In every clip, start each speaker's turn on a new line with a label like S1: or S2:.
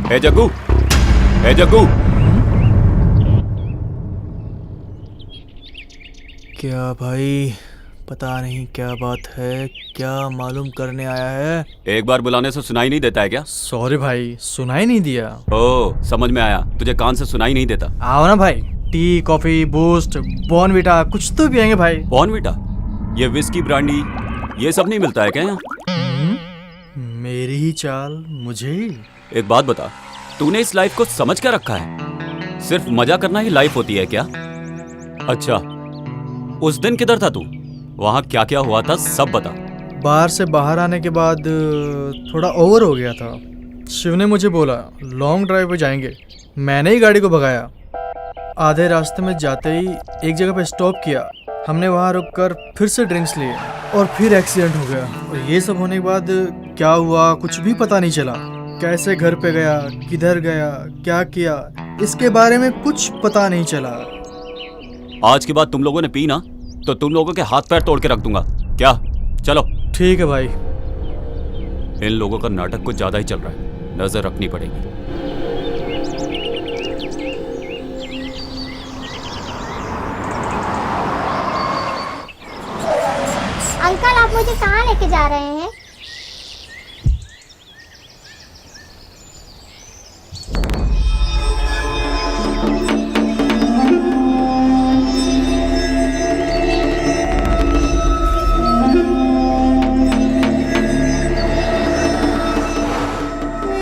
S1: ए जग्गू, ए जग्गू।
S2: क्या भाई, पता नहीं क्या बात है, क्या मालूम करने आया है।
S1: एक बार बुलाने से सुनाई नहीं देता है क्या?
S2: सॉरी भाई, सुनाई नहीं दिया।
S1: ओ, समझ में आया, तुझे कान से सुनाई नहीं देता।
S2: आओ ना भाई, टी कॉफी बूस्ट बॉर्नविटा कुछ तो पियेंगे भाई।
S1: बॉर्नविटा, ये विस्की ब्रांडी ये सब नहीं मिलता है क्या यहाँ?
S2: मेरी ही चाल मुझे ही।
S1: एक बात बता, तूने इस लाइफ को समझ क्या रखा है? सिर्फ मजा करना ही लाइफ होती है क्या? अच्छा, उस दिन किधर था तू? वहाँ क्या क्या हुआ था सब बता।
S2: बाहर से बाहर आने के बाद थोड़ा ओवर हो गया था। शिव ने मुझे बोला लॉन्ग ड्राइव पे जाएंगे, मैंने ही गाड़ी को भगाया। आधे रास्ते में जाते ही एक जगह पे स्टॉप किया, हमने वहाँ रुककर फिर से ड्रिंक्स लिए और फिर एक्सीडेंट हो गया। और ये सब होने के बाद क्या हुआ कुछ भी पता नहीं चला। कैसे घर पे गया, किधर गया, क्या किया, इसके बारे में कुछ पता नहीं चला।
S1: आज के बाद तुम लोगों ने पी ना तो तुम लोगों के हाथ पैर तोड़ के रख दूंगा। क्या? चलो।
S2: ठीक है भाई।
S1: इन लोगों का नाटक कुछ ज्यादा ही चल रहा है, नजर रखनी पड़ेगी।
S3: अंकल, आप मुझे कहाँ लेके जा रहे हैं?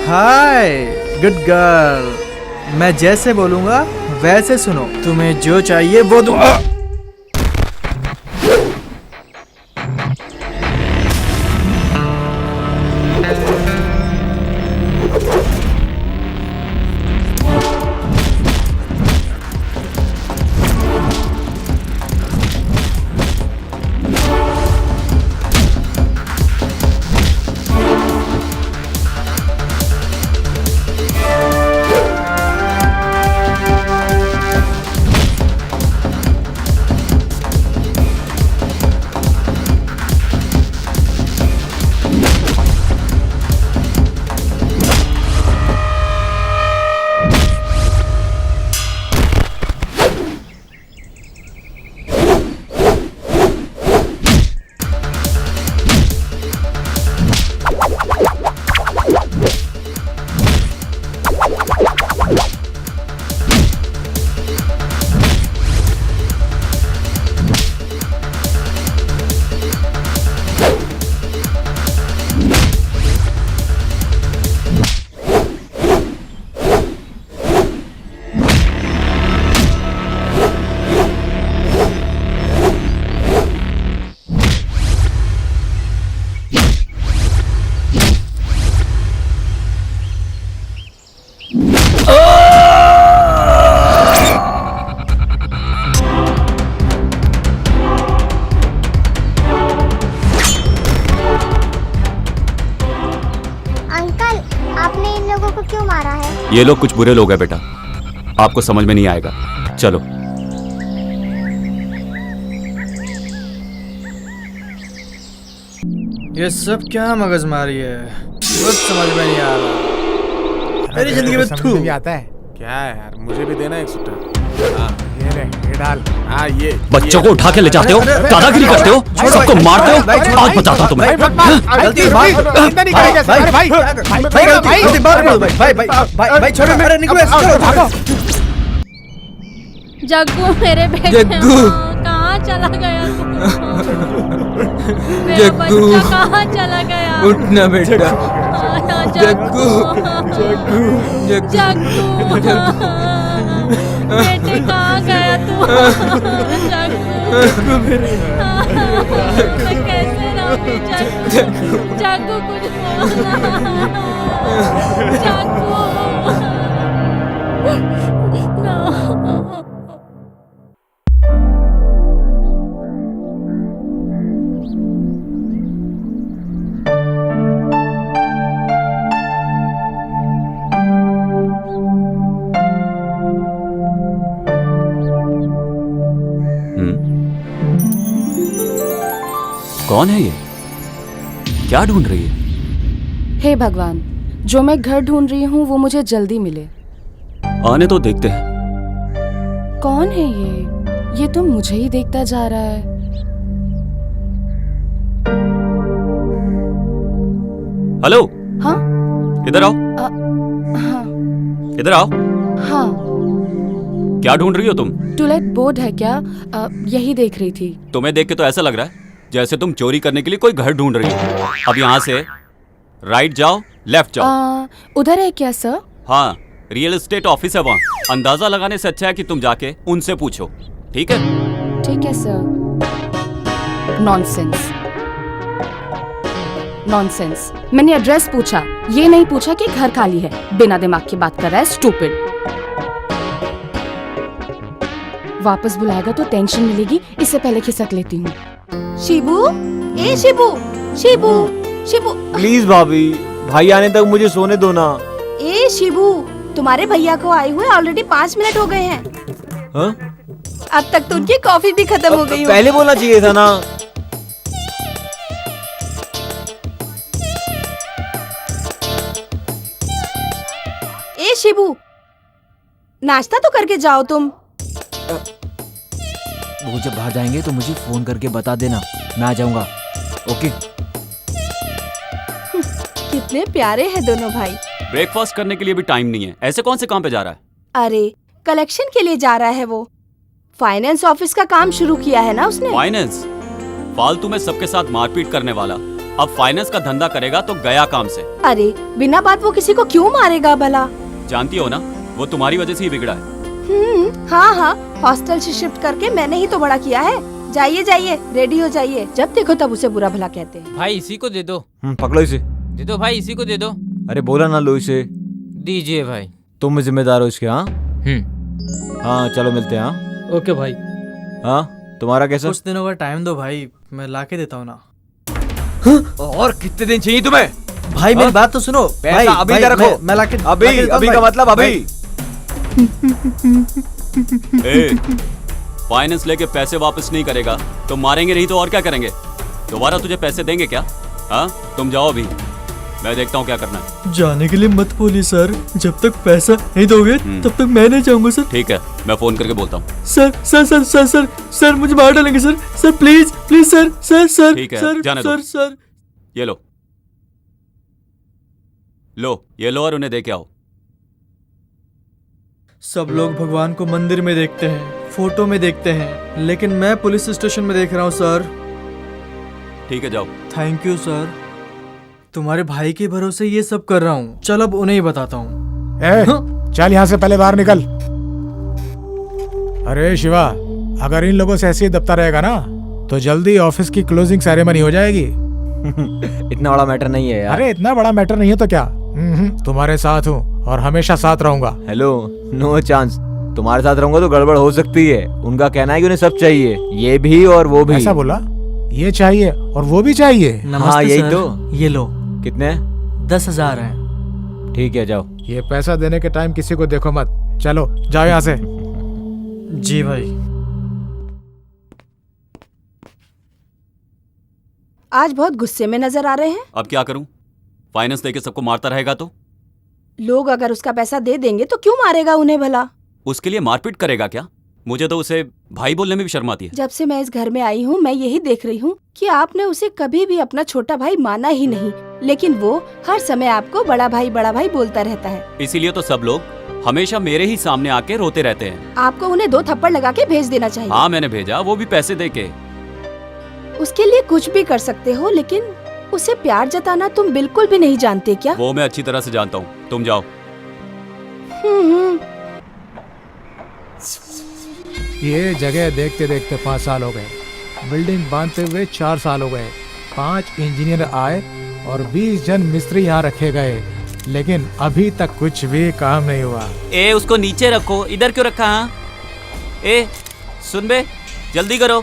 S2: हाय गुड गर्ल, मैं जैसे बोलूंगा वैसे सुनो, तुम्हें जो चाहिए वो दूंगा।
S1: ये लोग कुछ बुरे लोग हैं बेटा, आपको समझ में नहीं आएगा। चलो।
S2: ये सब क्या मगजमारी है, कुछ समझ में नहीं आ रहा। मेरी जिंदगी में
S4: समझ नहीं आता है। क्या है यार, मुझे भी देना एक सूटर। हाँ ये ले, ये डाल। हाँ ये
S1: बच्चों को उठा के ले जाते हो, दादागिरी करते हो, सबको मारते हो। आज बताता हूँ तुम्हें।
S5: जग्गू मेरे बेटे,
S2: जग्गू
S5: कहाँ चला गया तू? मेरा
S2: जग्गू,
S5: बच्चा कहाँ चला गया?
S2: उठना बेटा।
S5: जग्गू,
S2: जग्गू,
S5: जग्गू, बेटे कहाँ गया तू? जग्गू, मैं कैसे रहूँ? जग्गू, जग्गू कुछ बोलना। जग्गू, no.
S1: कौन है ये? क्या ढूंढ रही है?
S6: हे भगवान, जो मैं घर ढूंढ रही हूँ वो मुझे जल्दी मिले।
S1: आने तो देखते हैं।
S6: कौन है ये तो मुझे ही देखता जा रहा है।
S1: हेलो,
S6: हाँ
S1: इधर आओ।
S6: हाँ
S1: इधर आओ।
S6: हाँ।
S1: क्या ढूंढ रही हो तुम?
S6: टूलेट बोर्ड है क्या? यही देख रही थी।
S1: तुम्हें देख के तो ऐसा लग रहा है जैसे तुम चोरी करने के लिए कोई घर ढूंढ रही हो। अब यहाँ से राइट जाओ, लेफ्ट जाओ।
S6: उधर है क्या सर?
S1: हाँ, रियल एस्टेट ऑफिस है वहाँ। अंदाजा लगाने से अच्छा है कि तुम जाके उनसे पूछो, ठीक है?
S6: ठीक है सर। Nonsense, nonsense. मैंने एड्रेस पूछा, ये नहीं पूछा कि घर खाली है। बिना दिमाग की बात कर रहा है, स्टूपिड। वापस बुलाएगा तो टेंशन मिलेगी, इससे पहले खिसक लेती हूँ।
S5: शिबू, ए शिबू, शिबू, शिबू।
S7: प्लीज भाभी, भाई आने तक मुझे सोने दो ना।
S5: ए शिबू, तुम्हारे भैया को आए हुए ऑलरेडी 5 मिनट हो गए हैं।
S7: हाँ?
S5: अब तक तो उनकी कॉफी भी खत्म हो गई होगी।
S7: पहले बोलना चाहिए था ना।
S5: ए शिबू, नाश्ता तो करके जाओ तुम।
S7: वो जब बाहर जाएंगे तो मुझे फोन करके बता देना, मैं आ जाऊंगा। ओके।
S5: कितने प्यारे हैं दोनों भाई।
S1: ब्रेकफास्ट करने के लिए भी टाइम नहीं है। ऐसे कौन से काम पे जा रहा है?
S5: अरे कलेक्शन के लिए जा रहा है वो। फाइनेंस ऑफिस का काम शुरू किया है ना उसने।
S1: फाइनेंस? फालतू में सबके साथ मारपीट करने वाला अब फाइनेंस का धंधा करेगा तो गया काम से।
S5: अरे बिना बात वो किसी को क्यों मारेगा भला?
S1: जानती हो ना, वो तुम्हारी वजह से ही बिगड़ा है।
S5: हाँ हाँ, हॉस्टल से शिफ्ट करके मैंने ही तो बड़ा किया है। जाइए जाइए, रेडी हो जाइए। जब देखो तब उसे बुरा भला कहते हैं।
S8: भाई इसी को दे दो।
S7: पकड़ो इसे।
S8: दे दो भाई, इसी को दे दो।
S7: अरे बोला ना लो इसे।
S8: दीजिए भाई।
S7: तुम जिम्मेदार हो इसके। हाँ हाँ, चलो मिलते हैं। हाँ
S2: ओके भाई।
S7: हाँ, तुम्हारा कैसा?
S2: कुछ दिनों का टाइम दो भाई, मैं ला के देता हूँ ना।
S7: और कितने दिन चाहिए तुम्हें?
S2: भाई मेरी बात तो सुनो।
S7: पैसा
S2: भाई,
S7: अभी
S2: भाई,
S7: इधर रखो।
S2: मैं लाके
S7: अभी अभी का मतलब अभी।
S1: ए, फाइनेंस लेके पैसे वापस नहीं करेगा तो मारेंगे नहीं तो और क्या करेंगे? दोबारा तुझे पैसे देंगे क्या? हाँ, तुम जाओ अभी, मैं देखता हूँ क्या करना है।
S2: जाने के लिए मत बोलिए सर, जब तक पैसा नहीं दोगे तब तक मैं नहीं जाऊंगा सर।
S1: ठीक है, मैं फोन करके बोलता हूँ।
S2: Sir sir sir sir sir sir मुझे मार डालेंगे sir. Sir please please sir sir sir.
S1: ठीक है,
S2: सर,
S1: जाने दो।
S2: सर सर
S1: ये लो ये लो और उन्हें दे के आओ।
S2: सब लोग भगवान को मंदिर में देखते हैं, फोटो में देखते हैं, लेकिन मैं पुलिस स्टेशन में देख रहा हूँ सर।
S1: ठीक है, जाओ।
S2: थैंक यू सर, तुम्हारे भाई के भरोसे ये सब कर रहा हूँ। चल अब उन्हें ही बताता हूँ।
S4: चल यहाँ से पहले बाहर निकल। अरे शिवा, अगर इन लोगों से ऐसे ही दबता रहेगा ना तो जल्दी ऑफिस की क्लोजिंग सेरेमनी हो जाएगी।
S7: इतना बड़ा मैटर नहीं है यार।
S4: अरे इतना बड़ा मैटर नहीं है तो क्या, तुम्हारे साथ हूँ और हमेशा साथ रहूंगा।
S7: Hello, no chance. तुम्हारे साथ रहूंगा तो गड़बड़ हो सकती है। उनका कहना है कि उन्हें सब चाहिए, ये भी और वो भी।
S4: ऐसा बोला? ये चाहिए और वो भी चाहिए?
S7: हाँ यही
S2: सर,
S7: तो।
S2: ये लो।
S7: कितने?
S2: 10,000 है।
S7: ठीक है, जाओ।
S4: ये पैसा देने के टाइम किसी को देखो मत। चलो जाओ यहाँ से।
S2: जी भाई।
S5: आज बहुत गुस्से में नजर आ रहे हैं।
S1: अब क्या करूं? फाइनेंस देके सबको मारता रहेगा तो?
S5: लोग अगर उसका पैसा दे देंगे तो क्यों मारेगा उन्हें भला?
S1: उसके लिए मारपीट करेगा क्या? मुझे तो उसे भाई बोलने में भी शर्म आती है।
S5: जब से मैं इस घर में आई हूँ मैं यही देख रही हूँ कि आपने उसे कभी भी अपना छोटा भाई माना ही नहीं, लेकिन वो हर समय आपको बड़ा भाई बोलता रहता है।
S1: इसीलिए तो सब लोग हमेशा मेरे ही सामने आके रोते रहते हैं।
S5: आपको उन्हें 2 थप्पड़ लगा के भेज देना चाहिए।
S1: हाँ मैंने भेजा, वो भी पैसे दे के।
S5: उसके लिए कुछ भी कर सकते हो, लेकिन उसे प्यार जताना तुम बिल्कुल भी नहीं जानते क्या?
S1: वो मैं अच्छी तरह से जानता हूँ, तुम जाओ।
S4: ये जगह देखते देखते 5 साल हो गए, बिल्डिंग बांधते हुए 4 साल हो गए, 5 इंजीनियर आए और 20 जन मिस्त्री यहाँ रखे गए, लेकिन अभी तक कुछ भी काम नहीं हुआ।
S1: ए उसको नीचे रखो, इधर क्यों रखा? हाँ ए सुन बे, जल्दी करो।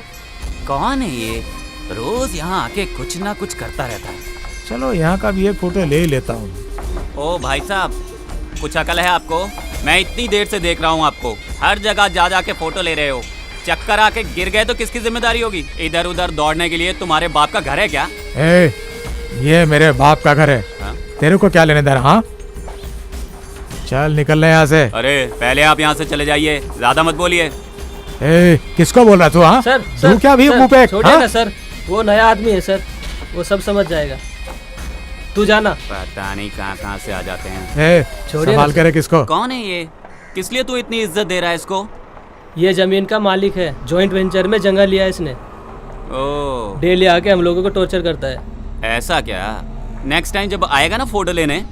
S1: कौन है ये? रोज यहाँ आके कुछ ना कुछ करता रहता है।
S4: चलो यहाँ का भी एक फोटो ले लेता हूँ।
S1: ओ भाई साहब, कुछ अकल है आपको? मैं इतनी देर से देख रहा हूँ आपको, हर जगह जा जा के फोटो ले रहे हो। चक्कर आके गिर गए तो किसकी जिम्मेदारी होगी? इधर उधर दौड़ने के लिए तुम्हारे बाप का घर है क्या?
S4: ए, ये मेरे बाप का घर है।
S1: हाँ?
S4: तेरे को क्या लेने देना? हाँ चल निकल ले यहाँ से।
S1: अरे पहले आप यहाँ से चले जाइए, ज्यादा मत बोलिए।
S4: ए, किसको बोल रहा तू? हाँ
S9: सर
S4: तू क्या भी मुंह पे?
S9: छोड़िए
S4: हाँ?
S9: ना सर, वो नया आदमी है सर, वो सब समझ जाएगा। तू जाना।
S1: पता नहीं कहाँ से आ जाते हैं।
S4: ए,
S9: छोड़िए
S4: संभाल
S9: ना।
S4: करे किसको?
S1: कौन है ये? किस लिए तू इतनी इज्जत दे रहा है इसको?
S9: ये जमीन का मालिक है, जॉइंट वेंचर में जगह लिया है इसने।
S1: ओह,
S9: डेली आके हम लोगों को टॉर्चर करता है।
S1: ऐसा क्या? नेक्स्ट टाइम जब आएगा ना फोटो लेने,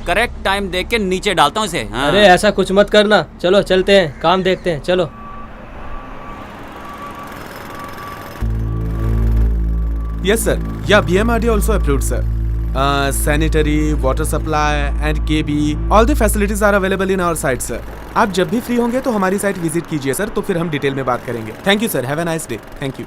S1: करेक्ट टाइम देख के नीचे डालता हूँ इसे। हाँ।
S9: अरे ऐसा कुछ मत करना, चलो चलते हैं, काम देखते हैं, चलो।
S10: Yes, sir. Yeah, BMRD also approved, sir. Sanitary, water supply, and KB, all the facilities are available in our site, sir. आप जब भी फ्री होंगे तो हमारी साइट विजिट कीजिए सर, तो फिर हम डिटेल में बात करेंगे। Thank you sir, have a nice day. Thank you.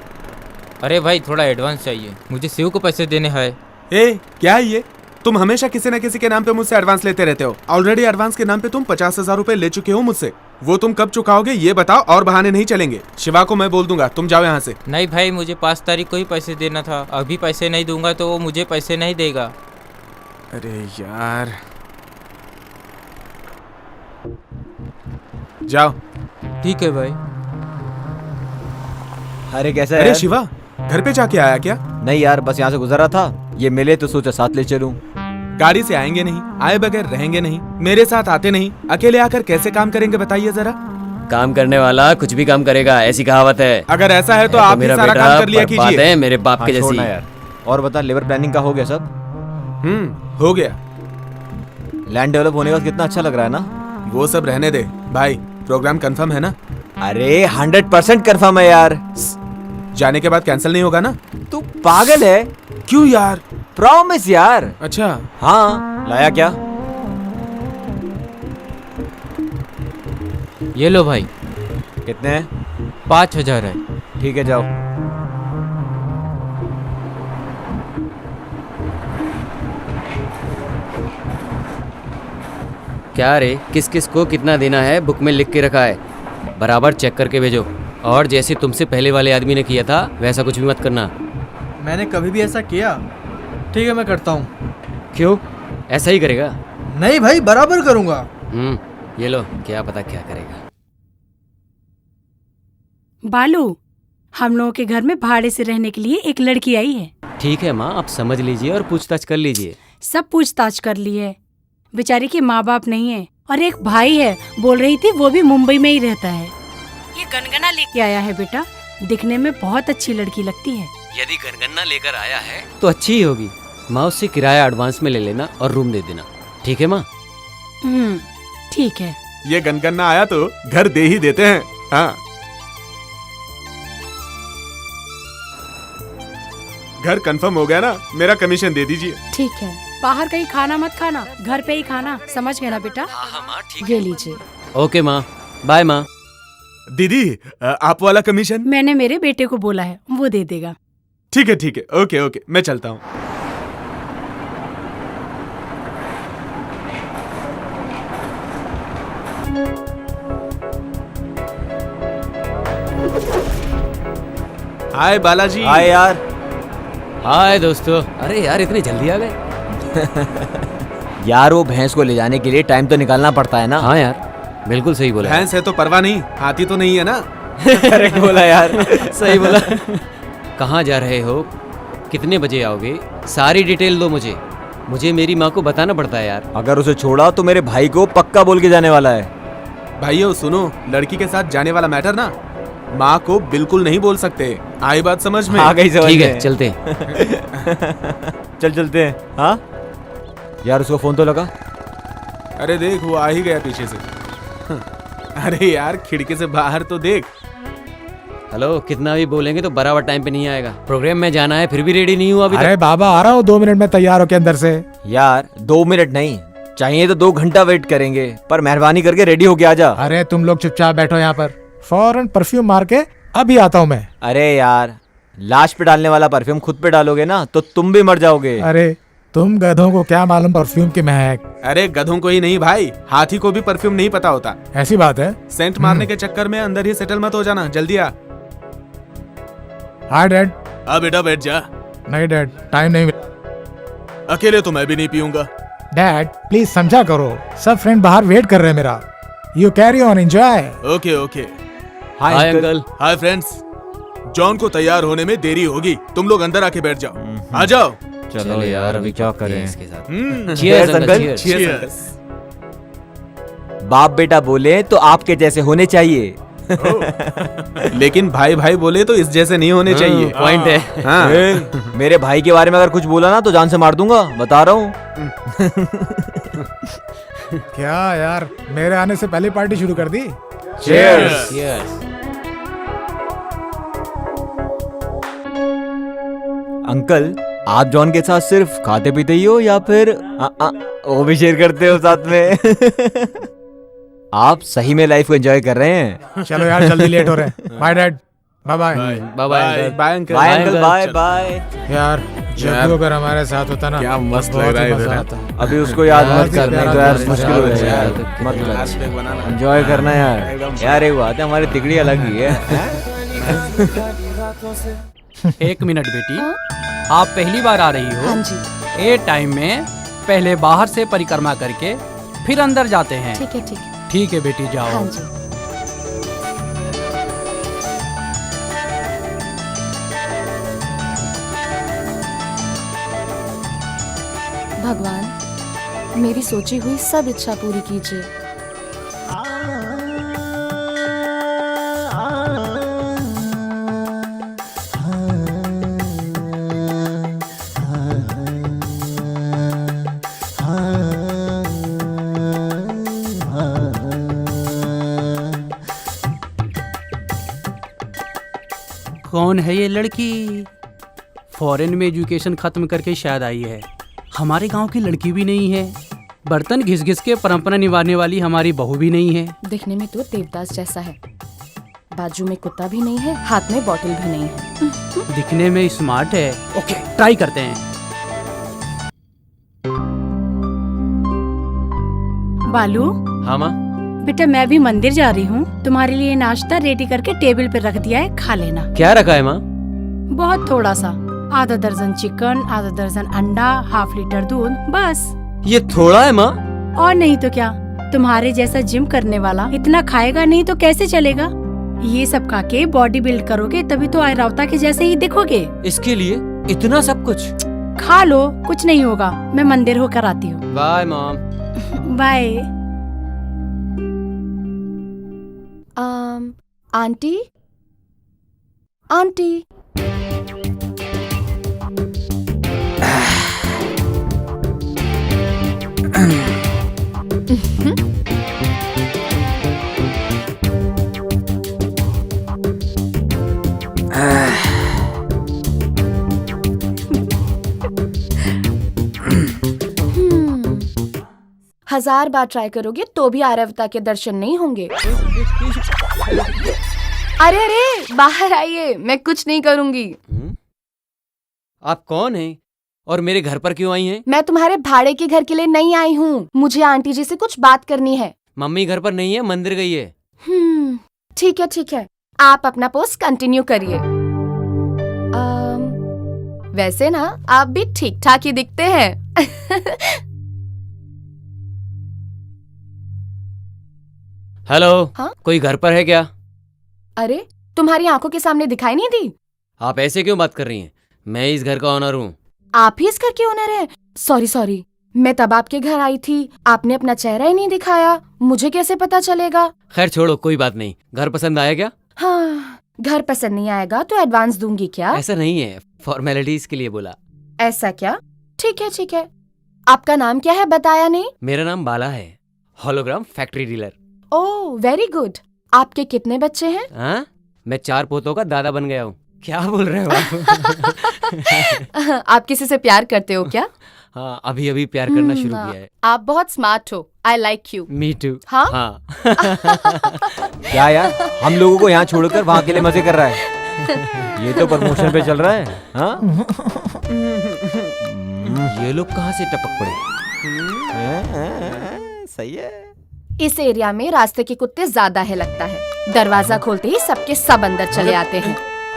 S8: अरे भाई थोड़ा एडवांस चाहिए, मुझे शिव को पैसे देने हैं।
S10: ए, क्या है ये? तुम हमेशा किसी न किसी के नाम पे मुझसे एडवांस लेते रहते हो। ऑलरेडी एडवांस के नाम पे तुम 50,000 रुपए ले चुके हो मुझसे। वो तुम कब चुकाओगे ये बताओ, और बहाने नहीं चलेंगे। शिवा को मैं बोल दूंगा, तुम जाओ यहाँ से।
S8: नहीं भाई, मुझे 5 तारीख को ही पैसे देना था, अभी पैसे नहीं दूंगा तो वो मुझे पैसे नहीं देगा।
S10: अरे यार, जाओ।
S8: ठीक है भाई।
S7: अरे कैसा है
S10: अरे
S7: यार?
S10: शिवा, घर पे जाके आया क्या?
S7: नहीं यार, बस यहाँ से गुजर रहा था, ये मिले तो सोचा साथ ले चलूं।
S10: गाड़ी से आएंगे नहीं, आए बगैर रहेंगे नहीं, मेरे साथ आते नहीं, अकेले आकर कैसे काम करेंगे बताइए जरा।
S11: काम करने वाला कुछ भी काम करेगा, ऐसी कहावत है।
S10: अगर ऐसा है तो आप ही सारा काम कर लिया कीजिए।
S11: है मेरे बाप
S7: हाँ,
S11: के जैसी।
S7: छोड़ना यार। और बता, लेबर प्लानिंग का हो गया सब?
S10: हो गया।
S7: लैंड डेवलप होने का कितना अच्छा लग रहा है ना?
S10: वो सब रहने दे भाई, प्रोग्राम कंफर्म है ना?
S7: अरे 100% कंफर्म है यार।
S10: जाने के बाद कैंसिल नहीं होगा ना?
S7: तू पागल है?
S10: क्यों यार?
S7: प्रॉमिस यार।
S10: अच्छा
S7: हाँ, लाया क्या?
S8: ये लो भाई।
S7: कितने हैं?
S8: 5,000 है।
S7: ठीक है, जाओ।
S11: क्या रे, किस किस को कितना देना है बुक में लिख के रखा है, बराबर चेक करके भेजो। और जैसे तुमसे पहले वाले आदमी ने किया था वैसा कुछ भी मत करना।
S2: मैंने कभी भी ऐसा किया? ठीक है, मैं करता हूँ।
S11: क्यों, ऐसा ही करेगा?
S2: नहीं भाई, बराबर करूँगा।
S11: ये लो, क्या पता क्या करेगा।
S12: बालू, हम लोगों के घर में भाड़े से रहने के लिए एक लड़की आई है।
S11: ठीक है माँ, आप समझ लीजिए और पूछताछ कर लीजिए।
S12: सब पूछताछ कर ली है। बेचारी के माँ बाप नहीं है और एक भाई है, बोल रही थी वो भी मुंबई में ही रहता है। ये गनगना लेके आया है बेटा, दिखने में बहुत अच्छी लड़की लगती है।
S11: यदि गनगना लेकर आया है तो अच्छी ही होगी। माँ, उससे किराया एडवांस में ले लेना और रूम दे देना। ठीक है माँ?
S12: ठीक है।
S10: ये गनगन्ना आया तो घर दे ही देते हैं। हाँ, घर कंफर्म हो गया ना, मेरा कमीशन दे दीजिए।
S12: ठीक है, बाहर कहीं खाना मत खाना, घर पे ही खाना, समझ गए ना बेटा?
S11: हाँ माँ, ठीक
S12: ये लीजिए।
S11: ओके माँ, बाय माँ।
S10: दीदी, आप वाला कमीशन?
S12: मैंने मेरे बेटे को बोला है, वो दे देगा।
S10: ठीक है ठीक है, ओके ओके, मैं चलता हूँ। हाय बालाजी।
S7: हाय यार।
S11: हाय दोस्तों। अरे यार, इतनी जल्दी आ गए?
S7: यार, वो भैंस को ले जाने के लिए टाइम तो निकालना पड़ता है ना।
S11: हाँ यार, बिल्कुल सही बोला।
S10: भैंस है तो परवाह नहीं, हाथी तो नहीं है ना।
S7: करेक्ट बोला यार।
S11: सही बोला। कहाँ जा रहे हो, कितने बजे आओगे, सारी डिटेल दो मुझे। मुझे मेरी माँ को बताना पड़ता है यार।
S7: अगर उसे छोड़ा तो मेरे भाई को पक्का बोल के जाने वाला है।
S10: भाइयों सुनो, लड़की के साथ जाने वाला मैटर ना माँ को बिल्कुल नहीं बोल सकते। आई बात समझ में?
S7: आ गई समझ में।
S11: ठीक है, चलते।
S7: चलते हैं। हाँ यार, उसको फोन तो लगा।
S10: अरे देख, वो आ ही गया पीछे से। अरे यार, खिड़की से बाहर तो देख।
S11: हेलो, कितना भी बोलेंगे तो बराबर टाइम पे नहीं आएगा। प्रोग्राम में जाना है, फिर भी रेडी नहीं हुआ अभी
S4: अरे
S11: तक।
S4: बाबा, आ रहा हूँ 2 मिनट में तैयार हो के अंदर से।
S7: यार 2 मिनट नहीं चाहिए तो 2 घंटा वेट करेंगे, पर मेहरबानी करके रेडी होके आ जा।
S4: अरे तुम लोग चुपचाप बैठो यहाँ पर, फौरन परफ्यूम मार के अभी आता हूँ मैं।
S7: अरे यार, लाश पे डालने वाला परफ्यूम खुद पे डालोगे ना तो तुम भी मर जाओगे।
S4: अरे तुम गधों को क्या मालूम परफ्यूम की महक।
S10: अरे गधों को ही नहीं भाई, हाथी को भी परफ्यूम नहीं पता होता।
S4: ऐसी बात है?
S10: सेंट मारने के चक्कर में अंदर ही सेटल मत हो जाना, जल्दी आ।
S4: हाँ डैड।
S10: बेटा बैठ जा।
S4: नहीं डैड, टाइम नहीं मिला।
S10: अकेले तो मैं भी नहीं पीऊंगा।
S4: डैड प्लीज समझा करो, सब फ्रेंड बाहर वेट कर रहे हैं मेरा। You carry on, enjoy.
S10: Okay okay.
S11: Hi uncle.
S10: Hi friends, John को तैयार होने में देरी होगी, तुम लोग अंदर आके बैठ जाओ। आ जाओ।
S7: चलो यार अभी क्या करें
S11: इसके साथ।
S7: Cheers, uncle.
S10: Cheers।
S7: बाप बेटा बोले तो आपके जैसे होने चाहिए।
S10: लेकिन भाई भाई बोले तो इस जैसे नहीं होने चाहिए।
S11: पॉइंट है।
S10: हाँ।
S7: मेरे भाई के बारे में अगर कुछ बोला ना तो जान से मार दूंगा, बता रहा हूँ।
S4: क्या यार, मेरे आने से पहले पार्टी शुरू कर दी।
S7: Cheers। अंकल, आप जॉन के साथ सिर्फ खाते पीते ही हो या फिर वो भी शेयर करते हो साथ में? आप सही में लाइफ को एंजॉय कर रहे हैं।
S4: चलो यार जल्दी लेट हो रहे हैं। Bye dad. Bye bye.
S11: Bye bye
S10: bye uncle.
S7: Bye uncle. Bye bye.
S4: यार जब अगर हमारे साथ होता ना,
S10: क्या मस्त
S4: बहुत
S10: लग रहा
S4: ही
S10: है
S4: मजा
S10: इधर।
S4: आता।
S7: अभी उसको याद मत कर, नहीं तो यार
S4: प्यारा
S7: मुश्किल हो
S4: प्यारा
S7: जाएगा यार।
S4: प्यारा
S7: मत एंजॉय करना यार। यार एक बात है, हमारी तिकड़ी अलग ही है।
S9: एक मिनट बेटी, आप पहली बार आ रही हो?
S5: हाँ जी।
S9: ए टाइम में पहले बाहर से परिक्रमा करके फिर अंदर जाते हैं।
S5: ठीक है ठीक है।
S9: ठीक है बेटी, जाओ।
S5: हाँ जी। भगवान, मेरी सोची हुई सब इच्छा पूरी कीजिए।
S9: कौन है ये लड़की? फॉरेन में एजुकेशन खत्म करके शायद आई है। हमारे गांव की लड़की भी नहीं है। बर्तन घिस घिस के परंपरा निभाने वाली हमारी बहू भी नहीं है।
S5: दिखने में तो देवदास जैसा है। बाजू में कुत्ता भी नहीं है, हाथ में बॉटल भी नहीं है।
S9: दिखने में स्मार्ट है। ओके, ट्राई करते हैं।
S12: बालू,
S11: हाँ माँ।
S12: बेटा मैं भी मंदिर जा रही हूँ, तुम्हारे लिए नाश्ता रेडी करके टेबल पे रख दिया है, खा लेना।
S11: क्या रखा है माँ?
S12: बहुत थोड़ा सा, आधा दर्जन चिकन, आधा दर्जन अंडा, ½ लीटर दूध, बस।
S11: ये थोड़ा है माँ?
S12: और नहीं तो क्या, तुम्हारे जैसा जिम करने वाला इतना खाएगा नहीं तो कैसे चलेगा। ये सब खा के बॉडी बिल्ड करोगे तभी तो आयरावता के जैसे ही दिखोगे।
S11: इसके लिए इतना सब कुछ?
S12: खा लो, कुछ नहीं होगा। मैं मंदिर होकर आती हूँ।
S11: Bye mom.
S12: Bye.
S5: Aunty, aunty. हजार बार ट्राई करोगे तो भी आर्यवता के दर्शन नहीं होंगे। अरे अरे, बाहर आइए, मैं कुछ नहीं करूंगी।
S11: आप कौन हैं और मेरे घर पर क्यों आई हैं?
S5: मैं तुम्हारे भाड़े के घर के लिए नहीं आई हूँ, मुझे आंटी जी से कुछ बात करनी है।
S11: मम्मी घर पर नहीं है, मंदिर गई है।
S5: ठीक है ठीक है, आप अपना पोस्ट कंटिन्यू करिए। वैसे ना आप भी ठीक ठाक ही दिखते हैं।
S11: हेलो।
S5: हाँ?
S11: कोई घर पर है क्या?
S5: अरे, तुम्हारी आंखों के सामने दिखाई नहीं दी?
S11: आप ऐसे क्यों बात कर रही हैं? मैं इस घर का ओनर हूँ।
S5: आप ही इस घर के ओनर हैं? सॉरी सॉरी, मैं तब आपके घर आई थी, आपने अपना चेहरा ही नहीं दिखाया, मुझे कैसे पता चलेगा।
S11: खैर छोड़ो, कोई बात नहीं। घर पसंद आया क्या?
S5: हाँ, घर पसंद नहीं आएगा तो एडवांस दूंगी क्या?
S11: ऐसा नहीं है, फॉर्मेलिटीज के लिए बोला।
S5: ऐसा क्या? ठीक है ठीक है। आपका नाम क्या है बताया नहीं?
S11: मेरा नाम बाला है, hologram factory dealer.
S5: Oh very good. आपके कितने बच्चे हैं?
S11: हाँ, मैं 4 पोतों का दादा बन गया हूँ। क्या बोल रहे हो आप?
S5: आप किसी से प्यार करते हो क्या?
S11: हाँ, अभी अभी प्यार करना शुरू किया है।
S5: आप बहुत स्मार्ट हो, I like you.
S11: Me too.
S5: हाँ?
S7: क्या यार, हम लोगों को यहाँ छोड़कर वहाँ के लिए मजे कर रहा है। ये तो प्रमोशन पे चल रहा है। हाँ?
S11: ये लोग कहाँ से टपक पड़े?
S7: सही है।
S5: इस एरिया में रास्ते के कुत्ते ज्यादा है लगता है। दरवाजा खोलते ही सबके सब अंदर चले आते हैं।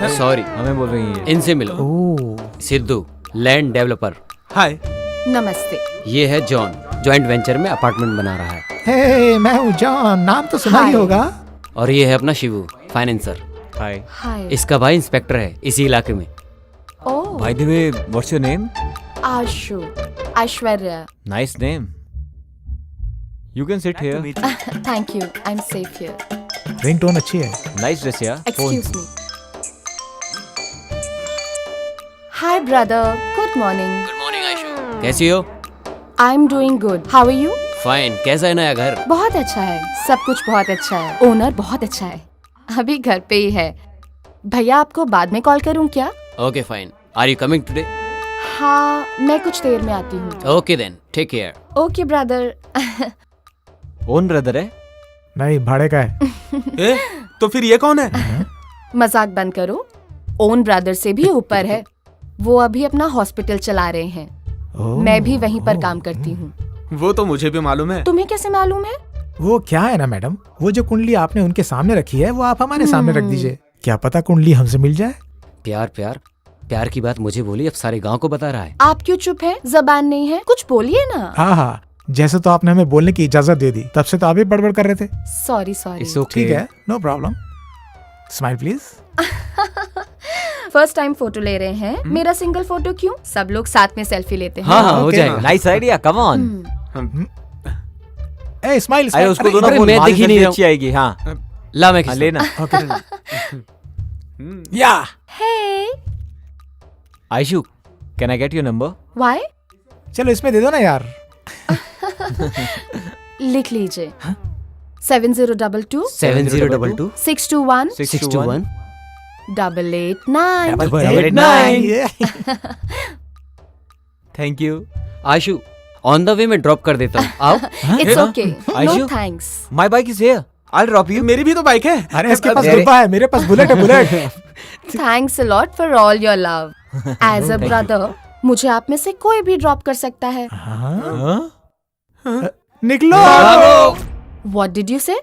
S11: सॉरी,
S7: हमें बोल रही है।
S11: इनसे मिलो। Sidhu, land developer.
S10: हाय।
S6: नमस्ते। ये है जॉन, जॉइंट वेंचर में अपार्टमेंट बना रहा है।
S4: हे, मैं हूँ जॉन, नाम तो सुना ही होगा।
S11: और ये है अपना शिवू, फाइनेंसर।
S7: हाय।
S6: हाय।
S11: इसका भाई इंस्पेक्टर है इसी इलाके में।
S6: Oh.
S7: By the way, what's your name?
S6: Ashu, Aishwarya.
S7: Nice name. You can sit here.
S6: Thank you, I am safe here.
S4: Ringtone अच्छी है।
S7: नाइस ड्रेस यार।
S6: Excuse me. Hi brother, good morning.
S11: Good morning Aishu. कैसी हो?
S6: I am doing good, how are you?
S11: Fine. कैसा है नया घर?
S6: बहुत अच्छा है, सब कुछ बहुत अच्छा है। ओनर बहुत अच्छा है, अभी घर पे ही है। भैया आपको बाद में कॉल करूं क्या?
S11: Okay fine. Are you coming today?
S6: हाँ, मैं कुछ देर में आती हूँ।
S11: Okay then, take care.
S6: Okay brother.
S7: Own brother है?
S4: नहीं, भाड़े का है।
S10: ए, तो फिर ये कौन है?
S6: मजाक बंद करो, ओन ब्रदर से भी ऊपर है। वो अभी अपना हॉस्पिटल चला रहे हैं। मैं भी वहीं पर काम करती हूँ।
S10: वो तो मुझे भी मालूम है।
S6: तुम्हें कैसे मालूम है?
S4: वो क्या है ना मैडम, वो जो कुंडली आपने उनके सामने रखी है वो आप हमारे सामने रख दीजिए। क्या पता कुंडली हमसे मिल जाए।
S11: प्यार प्यार प्यार की बात मुझे बोली, अब सारे गांव को बता रहा है।
S6: आप क्यों चुप है? जबान नहीं है, कुछ बोलिए ना।
S4: हाँ हाँ, जैसे तो आपने हमें बोलने की इजाजत दे दी, तब से तो आप भी बड़बड़ कर रहे थे।
S6: Sorry sorry.
S4: ठीक है, no problem. Smile please.
S6: First time photo ले रहे हैं, मेरा सिंगल फोटो क्यों? सब लोग साथ में सेल्फी लेते हैं।
S7: हाँ हाँ, हो जाएगा। Nice idea, come on.
S4: A smile.
S7: अरे उसको दो ना,
S11: मैं दिख ही नहीं रहा हूँ।
S7: अच्छी आएगी। हाँ
S11: ला मैं
S7: लेना।
S4: या
S6: hey
S7: Aishu, can I get your number?
S6: Why?
S4: चलो इसमें दे दो ना यार।
S6: लिख लीजिए। 7022
S11: 7022
S6: 621
S11: 621
S6: 889।
S7: Thank you.
S11: Ayshu, on the way में ड्रॉप कर देता हूँ, आओ।
S6: It's okay, no
S7: Ayshu?
S6: Thanks.
S7: My bike is here, I will drop you.
S10: मेरी भी तो बाइक है।
S4: अरे इसके पास डब्बा है, मेरे पास बुलेट है, bullet.
S6: Thanks a lot for all your love. As a brother मुझे आप में से कोई भी ड्रॉप कर सकता है।
S4: निकलो।
S6: What did you say?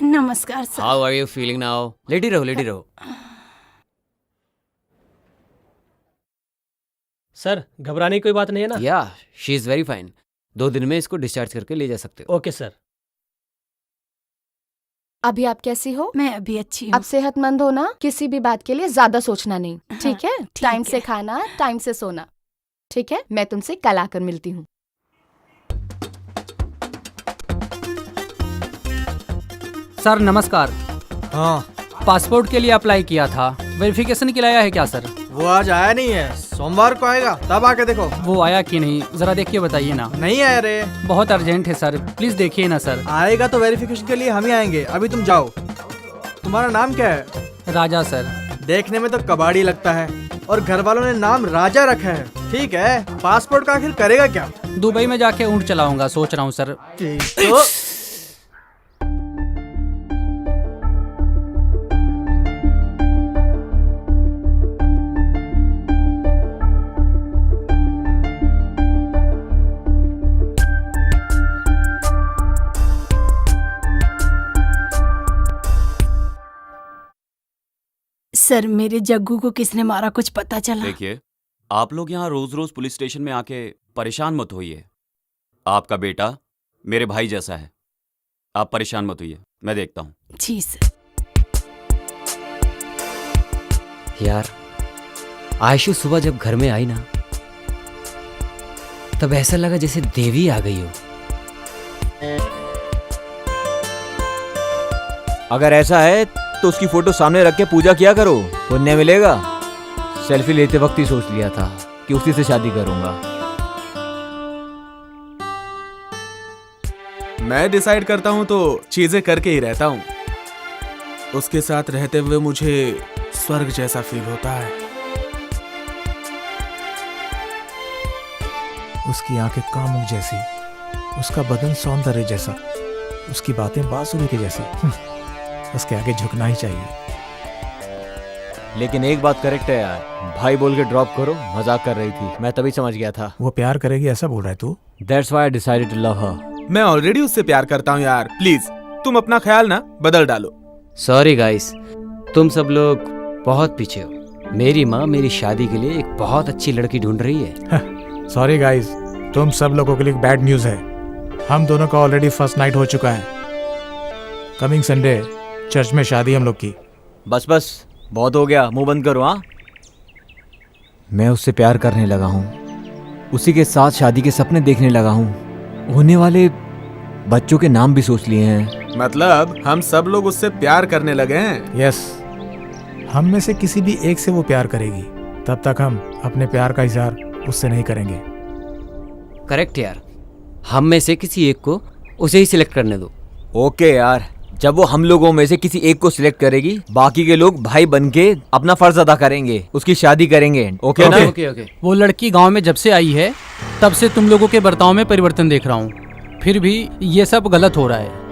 S12: नमस्कार sir.
S11: How are you feeling now? लेटी रहो, लेटी रहो।
S13: सर, घबराने की कोई बात नहीं है ना?
S11: या, शी इज वेरी फाइन। 2 दिन में इसको डिस्चार्ज करके ले जा सकते हो।
S13: Okay sir.
S6: अभी आप कैसी हो?
S12: मैं अभी अच्छी हूँ।
S6: अब सेहतमंद हो ना, किसी भी बात के लिए ज्यादा सोचना नहीं, ठीक है? टाइम से खाना, टाइम से सोना, ठीक है? मैं तुमसे कल आकर मिलती हूँ।
S9: सर नमस्कार।
S2: हाँ,
S9: पासपोर्ट के लिए अप्लाई किया था, वेरिफिकेशन के लिए आया है क्या सर?
S2: वो आज आया नहीं है, सोमवार को आएगा, तब आके देखो।
S9: वो आया कि नहीं, जरा देखिए बताइए ना।
S2: नहीं आया रे।
S9: बहुत अर्जेंट है सर, प्लीज देखिए ना सर।
S2: आएगा तो वेरिफिकेशन के लिए हम ही आएंगे, अभी तुम जाओ। तुम्हारा नाम क्या है?
S9: राजा सर।
S2: देखने में तो कबाड़ी लगता है, और घर वालों ने नाम राजा रखा है। ठीक है, पासपोर्ट का आखिर करेगा क्या?
S9: दुबई में जाके ऊँट चलाऊंगा सोच रहा हूँ सर।
S2: तो
S12: सर, मेरे जग्गू को किसने मारा, कुछ पता चला?
S1: देखिए, आप लोग यहाँ रोज रोज पुलिस स्टेशन में आके परेशान मत होइए। आपका बेटा मेरे भाई जैसा है, आप परेशान मत होइए, मैं देखता हूँ।
S12: जी सर।
S11: यार, आयशु सुबह जब घर में आई ना, तब ऐसा लगा जैसे देवी आ गई हो।
S7: अगर ऐसा है तो उसकी फोटो सामने रख के पूजा किया करो, पुण्य मिलेगा। सेल्फी लेते वक्त ही सोच लिया था कि उसी से शादी करूंगा।
S10: मैं डिसाइड करता हूँ तो चीजें करके ही रहता हूँ। उसके साथ रहते हुए मुझे स्वर्ग जैसा फील होता है।
S4: उसकी आंखें कामुक जैसी, उसका बदन सौंदर्य जैसा, उसकी बातें बांसुरी के जैसी। उसके आगे झुकना ही चाहिए।
S7: लेकिन एक बात करेक्ट है यार, भाई बोल के ड्रॉप करो, मजाक कर रही थी, मैं तभी समझ गया था।
S4: वो प्यार करेगी ऐसा बोल रहा है तू?
S7: That's why I decided to love her.
S10: मैं ऑलरेडी उससे प्यार करता हूँ यार, प्लीज तुम अपना ख्याल ना बदल डालो।
S11: सॉरी गाइस, तुम सब लोग बहुत पीछे हो। मेरी माँ मेरी शादी के लिए एक बहुत अच्छी लड़की ढूंढ रही है।
S4: सॉरी गाइस, तुम सब लोगों के लिए बैड न्यूज़ है। हम दोनों का ऑलरेडी फर्स्ट नाइट हो चुका है। कमिंग संडे चर्च में शादी हम लोग की।
S7: बस बस, बहुत हो गया, मुंह बंद करो। हाँ, मैं उससे प्यार करने लगा हूँ, उसी के साथ शादी के सपने देखने लगा हूँ। होने वाले बच्चों के नाम भी सोच लिए हैं।
S10: मतलब हम सब लोग उससे प्यार करने लगे हैं।
S4: यस, हम में से किसी भी एक से वो प्यार करेगी, तब तक हम अपने प्यार का इजहार उससे नहीं करेंगे।
S11: करेक्ट यार, हम में से किसी एक को उसे ही सिलेक्ट करने दो।
S7: ओके यार, जब वो हम लोगों में से किसी एक को सिलेक्ट करेगी, बाकी के लोग भाई बन के अपना फर्ज अदा करेंगे, उसकी शादी करेंगे। ओके ना?
S11: ओके।
S9: वो लड़की गांव में जब से आई है तब से तुम लोगों के बर्ताव में परिवर्तन देख रहा हूँ, फिर भी ये सब गलत हो रहा है।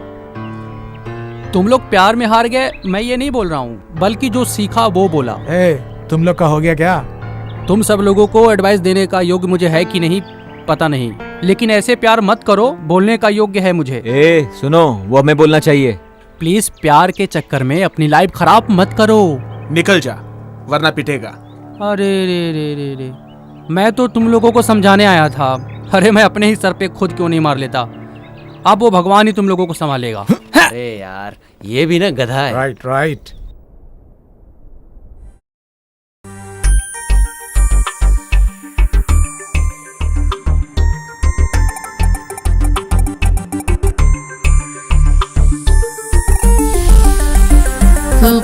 S9: तुम लोग प्यार में हार गए, मैं ये नहीं बोल रहा हूँ, बल्कि जो सीखा वो बोला।
S4: तुम लोग का हो गया क्या?
S9: तुम सब लोगों को एडवाइस देने का योग्य मुझे है कि नहीं पता नहीं, लेकिन ऐसे प्यार मत करो, बोलने का योग्य है मुझे।
S7: सुनो, वो हमें बोलना चाहिए।
S9: प्लीज प्यार के चक्कर में अपनी लाइफ खराब मत करो।
S10: निकल जा वरना पिटेगा।
S9: अरे रे, मैं तो तुम लोगों को समझाने आया था। अरे मैं अपने ही सर पे खुद क्यों नहीं मार लेता। अब वो भगवान ही तुम लोगों को संभालेगा।
S11: अरे यार, ये भी ना गधा है।
S4: राइट।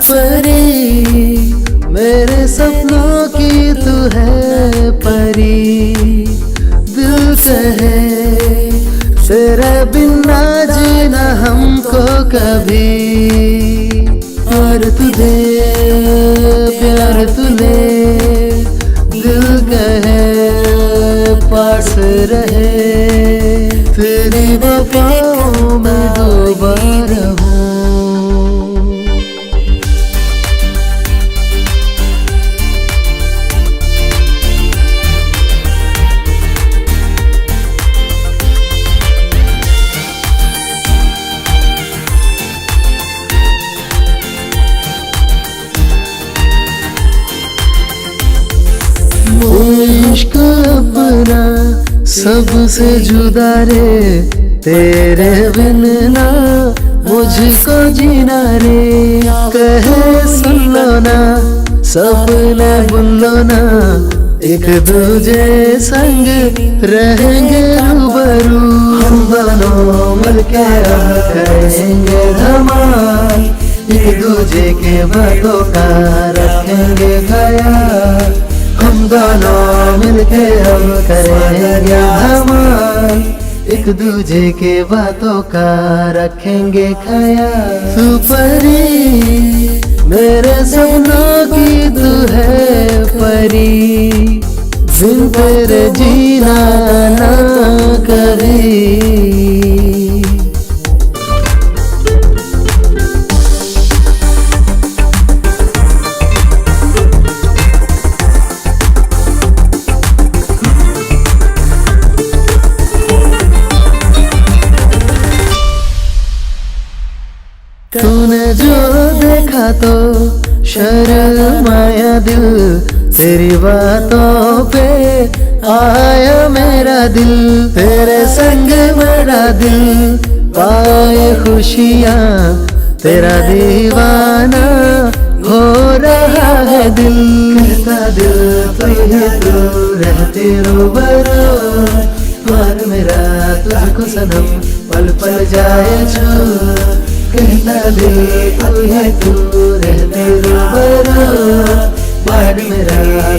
S14: परी मेरे सपनों की तू है परी, दिल कहे तेरे बिना जीना हमको कभी। और तुझे प्यार तुझे दिल कहे पास रहे, तेरी वफाओं में दोबारा हूँ। इश्क अपना सबसे जुदा रे, तेरे बिन ना मुझको जीना रे। कहे सुन लो ना, सपने बुन लो ना, एक दूजे संग रहेंगे रूबरू। हम दोनों मिलके अब करेंगे धमाल, एक दूजे के बातों का रखेंगे ख्याल। हम दोनों मिलके अब करेंगे धमाल, एक दूजे के बातों का रखेंगे ख्याल। तू परी मेरे सपनों की तू है परी, बिन तेरे जीना ना कभी। तूने जो देखा तो शर्माया दिल, तेरी बातों पे आया मेरा दिल। तेरे संग मेरा दिल पाए खुशियाँ, तेरा दीवाना हो रहा है दिल। कहता दिल तू रहती रूबरू, प्यार मेरा तुझको सनम पल पल जाए छू। कहता दिल तू रहते रूबरू, प्यार मेरा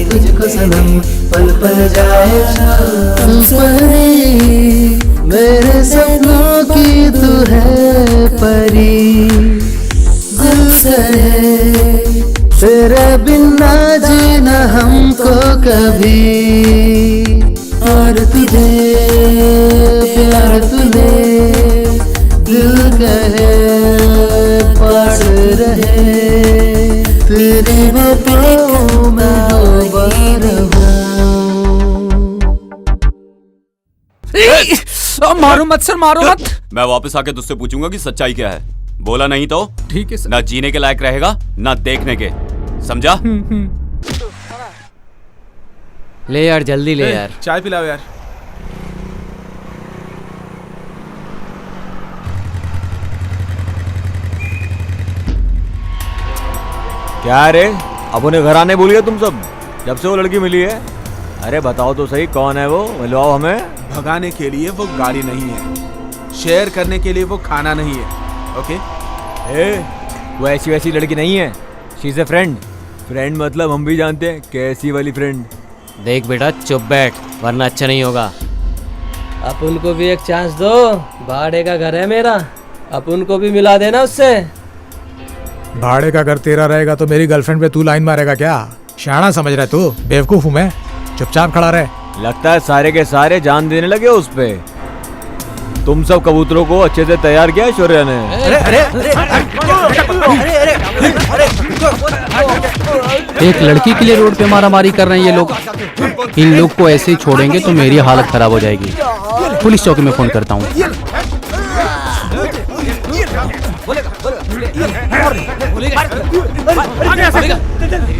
S14: तुझको सनम पल पल जाए छू। परी मेरे सपनों की तू है परी, दिल कहे तेरे बिना जीना हमको कभी। और तुझे प्यार तुझे दिल कहे पास रहे, तेरी वफाओं में दोबारा हूँ।
S4: मारो मत सर, मारो मत।
S1: मैं वापस आके तुझसे पूछूंगा कि सच्चाई क्या है। बोला नहीं तो
S4: ठीक है सर।
S1: ना जीने के लायक रहेगा ना देखने के, समझा?
S11: ले यार, जल्दी ले यार।
S10: चाय पिलाओ यार।
S7: क्या रे, अब उन्हें घर आने भूल गए तुम सब जब से वो लड़की मिली है? अरे बताओ तो सही, कौन है वो? मिलवाओ हमें।
S10: भगाने के लिए वो गाड़ी नहीं है, शेयर करने के लिए वो खाना नहीं है। ओके?
S7: वो ऐसी वैसी लड़की नहीं है, she is a friend. Friend मतलब हम भी जानते हैं कैसी वाली फ्रेंड।
S11: देख बेटा, चुप बैठ वरना अच्छा नहीं होगा।
S13: अपन को भी एक चांस दो, भाड़े का घर है मेरा, अपन को भी मिला देना उससे।
S4: भाड़े का घर तेरा रहेगा तो मेरी गर्लफ्रेंड पे तू लाइन मारेगा क्या? शाना समझ रहा है तू? बेवकूफ हूँ मैं, चुपचाप खड़ा रहे।
S7: लगता है सारे के सारे जान देने लगे उस पे। तुम सब कबूतरों को अच्छे से तैयार किया शौर्य ने।
S9: एक लड़की के लिए रोड पे मारामारी कर रहे हैं ये लोग। इन लोग को ऐसे ही छोड़ेंगे तो मेरी हालत खराब हो जाएगी। पुलिस चौकी में फोन करता हूँ।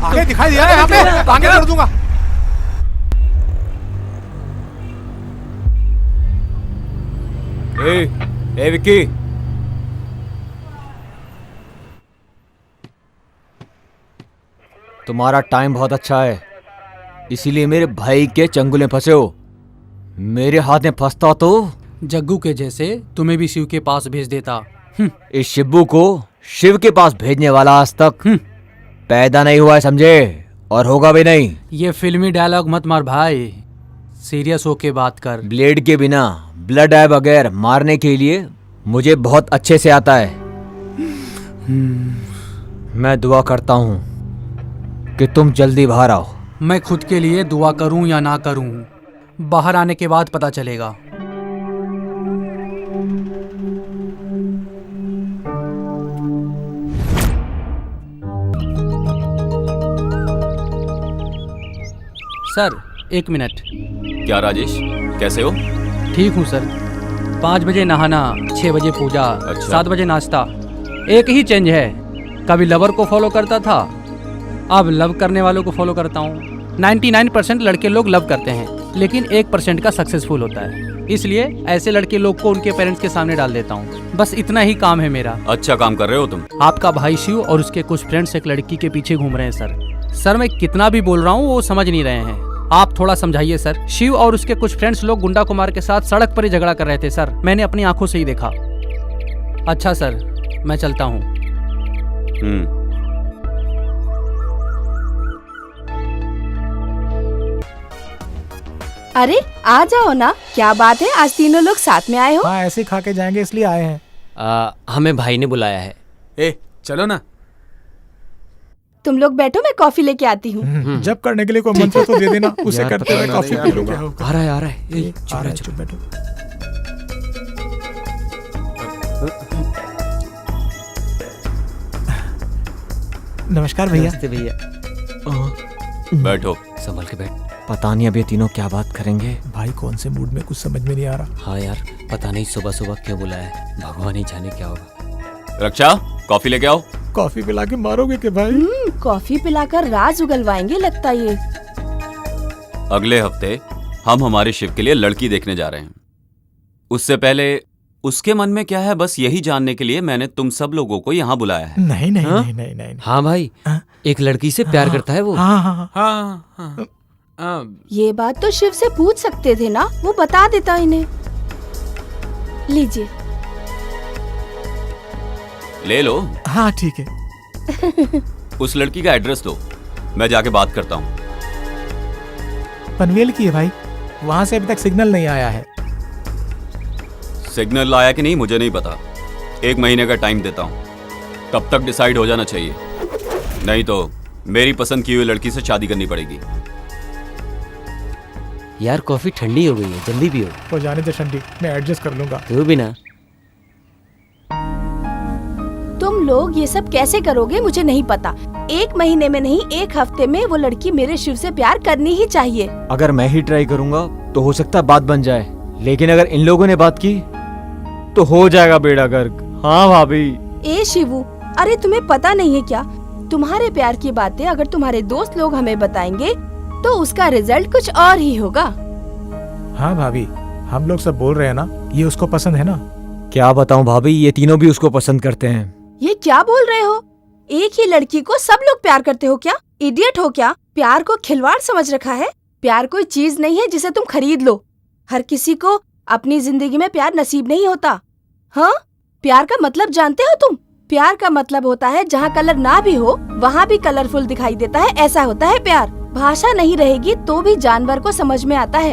S4: आगे दिखाई दिया है यहाँ पे, आगे कर दूंगा।
S7: ए विक्की, तुम्हारा टाइम बहुत अच्छा है, इसीलिए मेरे भाई के चंगुल में फंसे हो। मेरे हाथ में फंसता तो
S9: जग्गू के जैसे तुम्हें भी शिव के पास भेज देता।
S7: इस शिब्बू को शिव के पास भेजने वाला आज तक पैदा नहीं हुआ है, समझे? और होगा भी नहीं।
S9: ये फिल्मी डायलॉग मत मार भाई, सीरियस होके बात कर।
S7: ब्लेड के बिना, ब्लड आए बगैर मारने के लिए मुझे बहुत अच्छे से आता है। मैं दुआ करता हूँ कि तुम जल्दी बाहर आओ।
S9: मैं खुद के लिए दुआ करूं या ना करूं, बाहर आने के बाद पता चलेगा। Sir 1 minute.
S1: क्या राजेश, कैसे हो?
S9: ठीक हूँ सर। 5 बजे नहाना, 6 बजे पूजा,
S1: अच्छा।
S9: 7 बजे नाश्ता। एक ही चेंज है, कभी लवर को फॉलो करता था, अब लव करने वालों को फॉलो करता हूँ। 99% लड़के लोग लव करते हैं, लेकिन 1% का सक्सेसफुल होता है। इसलिए ऐसे लड़के लोग को उनके पेरेंट्स के सामने डाल देता हूँ। बस इतना ही काम है मेरा।
S1: अच्छा काम कर रहे हो तुम।
S9: आपका भाई शिव और उसके कुछ फ्रेंड्स एक लड़की के पीछे घूम रहे हैं सर। मैं कितना भी बोल रहा हूँ वो समझ नहीं रहे हैं। आप थोड़ा समझाइए सर। शिव और उसके कुछ फ्रेंड्स लोग गुंडा कुमार के साथ सड़क पर ही झगड़ा कर रहे थे सर, मैंने अपनी आंखों से ही देखा। अच्छा सर, मैं चलता हूँ।
S5: अरे आ जाओ ना, क्या बात है, आज तीनों लोग साथ में आए हो?
S4: हाँ, ऐसे खा के जाएंगे इसलिए आए हैं।
S11: हमें भाई ने बुलाया है।
S10: चलो ना।
S12: तुम लोग बैठो, मैं कॉफी लेके आती हूँ।
S4: जब करने के लिए कोई मंत्र तो दे देना, उसे करते हुए कॉफी पी लूंगा।
S11: आ रहा है।
S4: चुप बैठो। नमस्कार भैया।
S11: नमस्ते भैया।
S1: बैठो।
S11: संभल के बैठ।
S7: पता नहीं अब ये तीनों क्या बात करेंगे।
S4: भाई कौन से मूड में, कुछ समझ में नहीं आ रहा।
S11: हाँ यार, पता नहीं सुबह सुबह क्यों बुलाया है, भगवान ही जाने क्या होगा।
S1: रक्षा, कॉफी लेके आओ।
S4: कॉफी पिला के मारोगे के भाई?
S5: कॉफी पिलाकर राज उगलवाएंगे लगता ये।
S1: अगले हफ्ते हम हमारे शिव के लिए लड़की देखने जा रहे हैं। उससे पहले उसके मन में क्या है, बस यही जानने के लिए मैंने तुम सब लोगों को यहाँ बुलाया है।
S4: नहीं नहीं
S11: हाँ?
S4: नहीं नहीं नहीं।
S11: हाँ भाई, एक लड़की से प्यार करता है वो।
S10: हाँ।
S5: ये बात तो शिव से पूछ सकते थे ना, वो बता देता इन्हें। लीजिए।
S1: ले लो।
S4: हाँ ठीक है।
S1: उस लड़की का एड्रेस दो, मैं जाके बात करता हूँ।
S4: पनवेल की है भाई, वहां से अभी तक सिग्नल नहीं आया है।
S1: सिग्नल आया कि नहीं मुझे नहीं पता, 1 महीने का टाइम देता हूँ, तब तक डिसाइड हो जाना चाहिए, नहीं तो मेरी पसंद की हुई लड़की से शादी करनी पड़ेगी।
S11: यार कॉफी ठंडी हो गई है, जल्दी पियो।
S4: हो जाने दे ठंडी, मैं एडजस्ट कर लूंगा।
S11: तू भी ना।
S5: तुम लोग ये सब कैसे करोगे मुझे नहीं पता। 1 महीने में नहीं, 1 हफ्ते में वो लड़की मेरे शिव से प्यार करनी ही चाहिए।
S7: अगर मैं ही ट्राई करूंगा तो हो सकता है बात बन जाए, लेकिन अगर इन लोगों ने बात की तो हो जाएगा बेड़ा गर्क। हाँ भाभी।
S5: ए शिवू, अरे तुम्हें पता नहीं है क्या, तुम्हारे प्यार की बातें अगर तुम्हारे दोस्त लोग हमें बताएंगे तो उसका रिजल्ट कुछ और ही होगा।
S4: हाँ भाभी, हम लोग सब बोल रहे हैं ना, ये उसको पसंद है ना।
S7: क्या बताऊं भाभी, ये तीनों भी उसको पसंद करते हैं।
S5: ये क्या बोल रहे हो? एक ही लड़की को सब लोग प्यार करते हो क्या? इडियट हो क्या? प्यार को खिलवाड़ समझ रखा है? प्यार कोई चीज नहीं है जिसे तुम खरीद लो। हर किसी को अपनी जिंदगी में प्यार नसीब नहीं होता। हाँ, प्यार का मतलब जानते हो तुम? प्यार का मतलब होता है जहाँ कलर ना भी हो वहाँ भी कलरफुल दिखाई देता है, ऐसा होता है प्यार। भाषा नहीं रहेगी तो भी जानवर को समझ में आता है।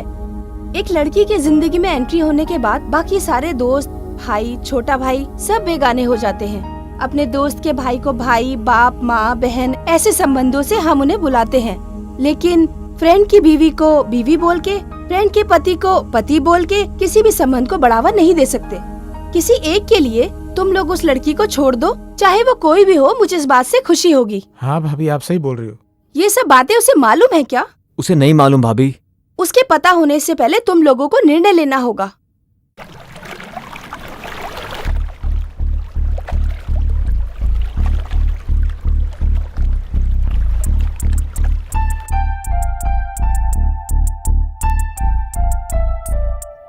S5: एक लड़की की जिंदगी में एंट्री होने के बाद बाकी सारे दोस्त, भाई, छोटा भाई सब बेगाने हो जाते हैं। अपने दोस्त के भाई को भाई, बाप, माँ, बहन ऐसे संबंधों से हम उन्हें बुलाते हैं। लेकिन फ्रेंड की बीवी को बीवी बोल के, फ्रेंड के पति को पति बोल के किसी भी संबंध को बढ़ावा नहीं दे सकते। किसी एक के लिए तुम लोग उस लड़की को छोड़ दो, चाहे वो कोई भी हो, मुझे इस बात से खुशी होगी।
S4: हाँ भाभी, आप सही बोल रही हो।
S5: ये सब बातें उसे मालूम है क्या?
S7: उसे नहीं मालूम भाभी।
S5: उसके पता होने से पहले तुम लोगों को निर्णय लेना होगा।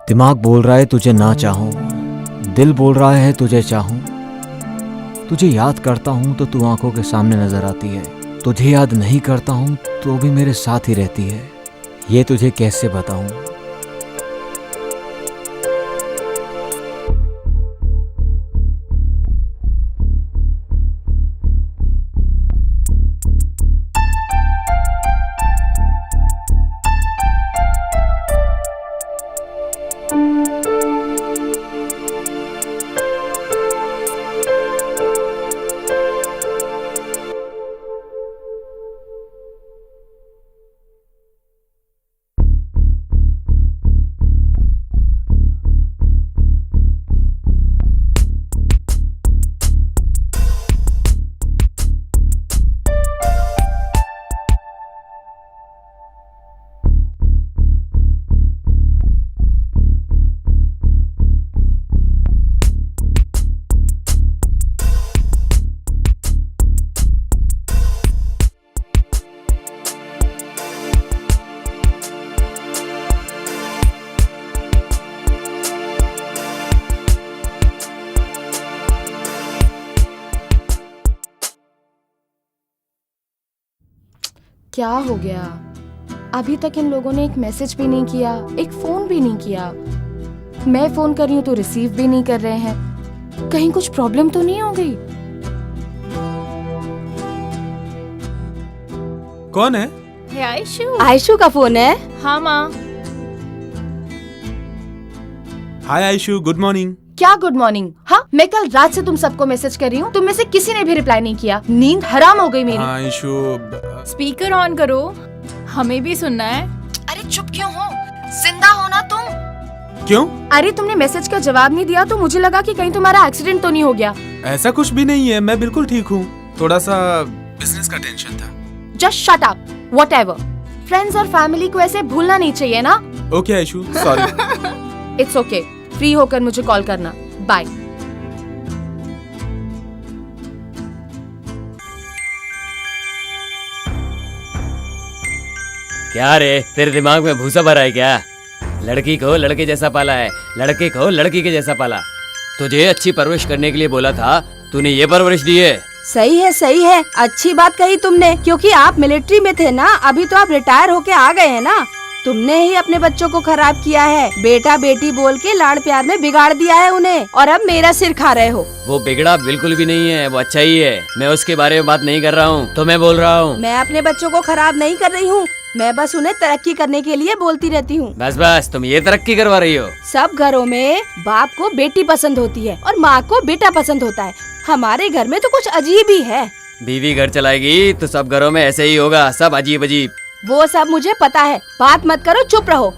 S7: दिमाग बोल रहा है तुझे ना चाहूं, दिल बोल रहा है तुझे चाहूं। तुझे याद करता हूं तो तू आंखों के सामने नजर आती है, तुझे याद नहीं करता हूं तो भी मेरे साथ ही रहती है। ये तुझे कैसे बताऊं।
S6: क्या हो गया? अभी तक इन लोगों ने एक मैसेज भी नहीं किया, एक फोन भी नहीं किया। मैं फोन कर रही हूँ तो रिसीव भी नहीं कर रहे हैं। कहीं कुछ प्रॉब्लम तो नहीं हो गई?
S10: कौन है?
S6: आयशु।
S5: आयशु का फोन है?
S6: हाँ माँ।
S10: हाय आयशु, गुड मॉर्निंग।
S6: क्या गुड मॉर्निंग? हाँ, मैं कल रात से तुम सबको मैसेज कर रही हूँ, तुम में से किसी ने भी रिप्लाई नहीं किया। नींद हराम हो गई मेरी।
S10: हाँ आयशु,
S15: स्पीकर ऑन करो, हमें भी सुनना है।
S6: अरे चुप क्यों हो? जिंदा हो ना तुम?
S10: क्यों?
S6: अरे तुमने मैसेज का जवाब नहीं दिया तो मुझे लगा कि कहीं तुम्हारा एक्सीडेंट तो नहीं हो गया।
S10: ऐसा कुछ भी नहीं है, मैं बिल्कुल ठीक हूँ। थोड़ा सा बिजनेस का टेंशन था।
S6: Just shut up, whatever. Friends और फैमिली को ऐसे भूलना नहीं चाहिए ना।
S10: Okay Aishu, sorry.
S6: It's okay, free होकर मुझे कॉल करना। बाय।
S11: क्या रे, तेरे दिमाग में भूसा भरा है क्या? लड़की को लड़के जैसा पाला है, लड़के को लड़की के जैसा पाला। तुझे अच्छी परवरिश करने के लिए बोला था, तूने ये परवरिश दी है।
S5: सही है, सही है, अच्छी बात कही तुमने, क्योंकि आप मिलिट्री में थे ना, अभी तो आप रिटायर होके आ गए हैं ना। तुमने ही अपने बच्चों को खराब किया है, बेटा बेटी बोल के लाड़ प्यार में बिगाड़ दिया है उन्हें, और अब मेरा सिर खा रहे हो।
S11: वो बिगड़ा बिल्कुल भी नहीं है, वो अच्छा ही है। मैं उसके बारे में बात नहीं कर रहा हूँ, तो मैं बोल रहा हूँ।
S5: मैं अपने बच्चों को खराब नहीं कर रही हूँ, मैं बस उन्हें तरक्की करने के लिए बोलती रहती हूँ।
S11: बस बस, तुम ये तरक्की करवा रही हो।
S5: सब घरों में बाप को बेटी पसंद होती है और माँ को बेटा पसंद होता है। हमारे घर में तो कुछ अजीब ही है।
S11: बीवी घर चलाएगी तो सब घरों में ऐसे ही होगा, सब अजीब अजीब।
S5: वो सब मुझे पता है, बात मत करो, चुप रहो।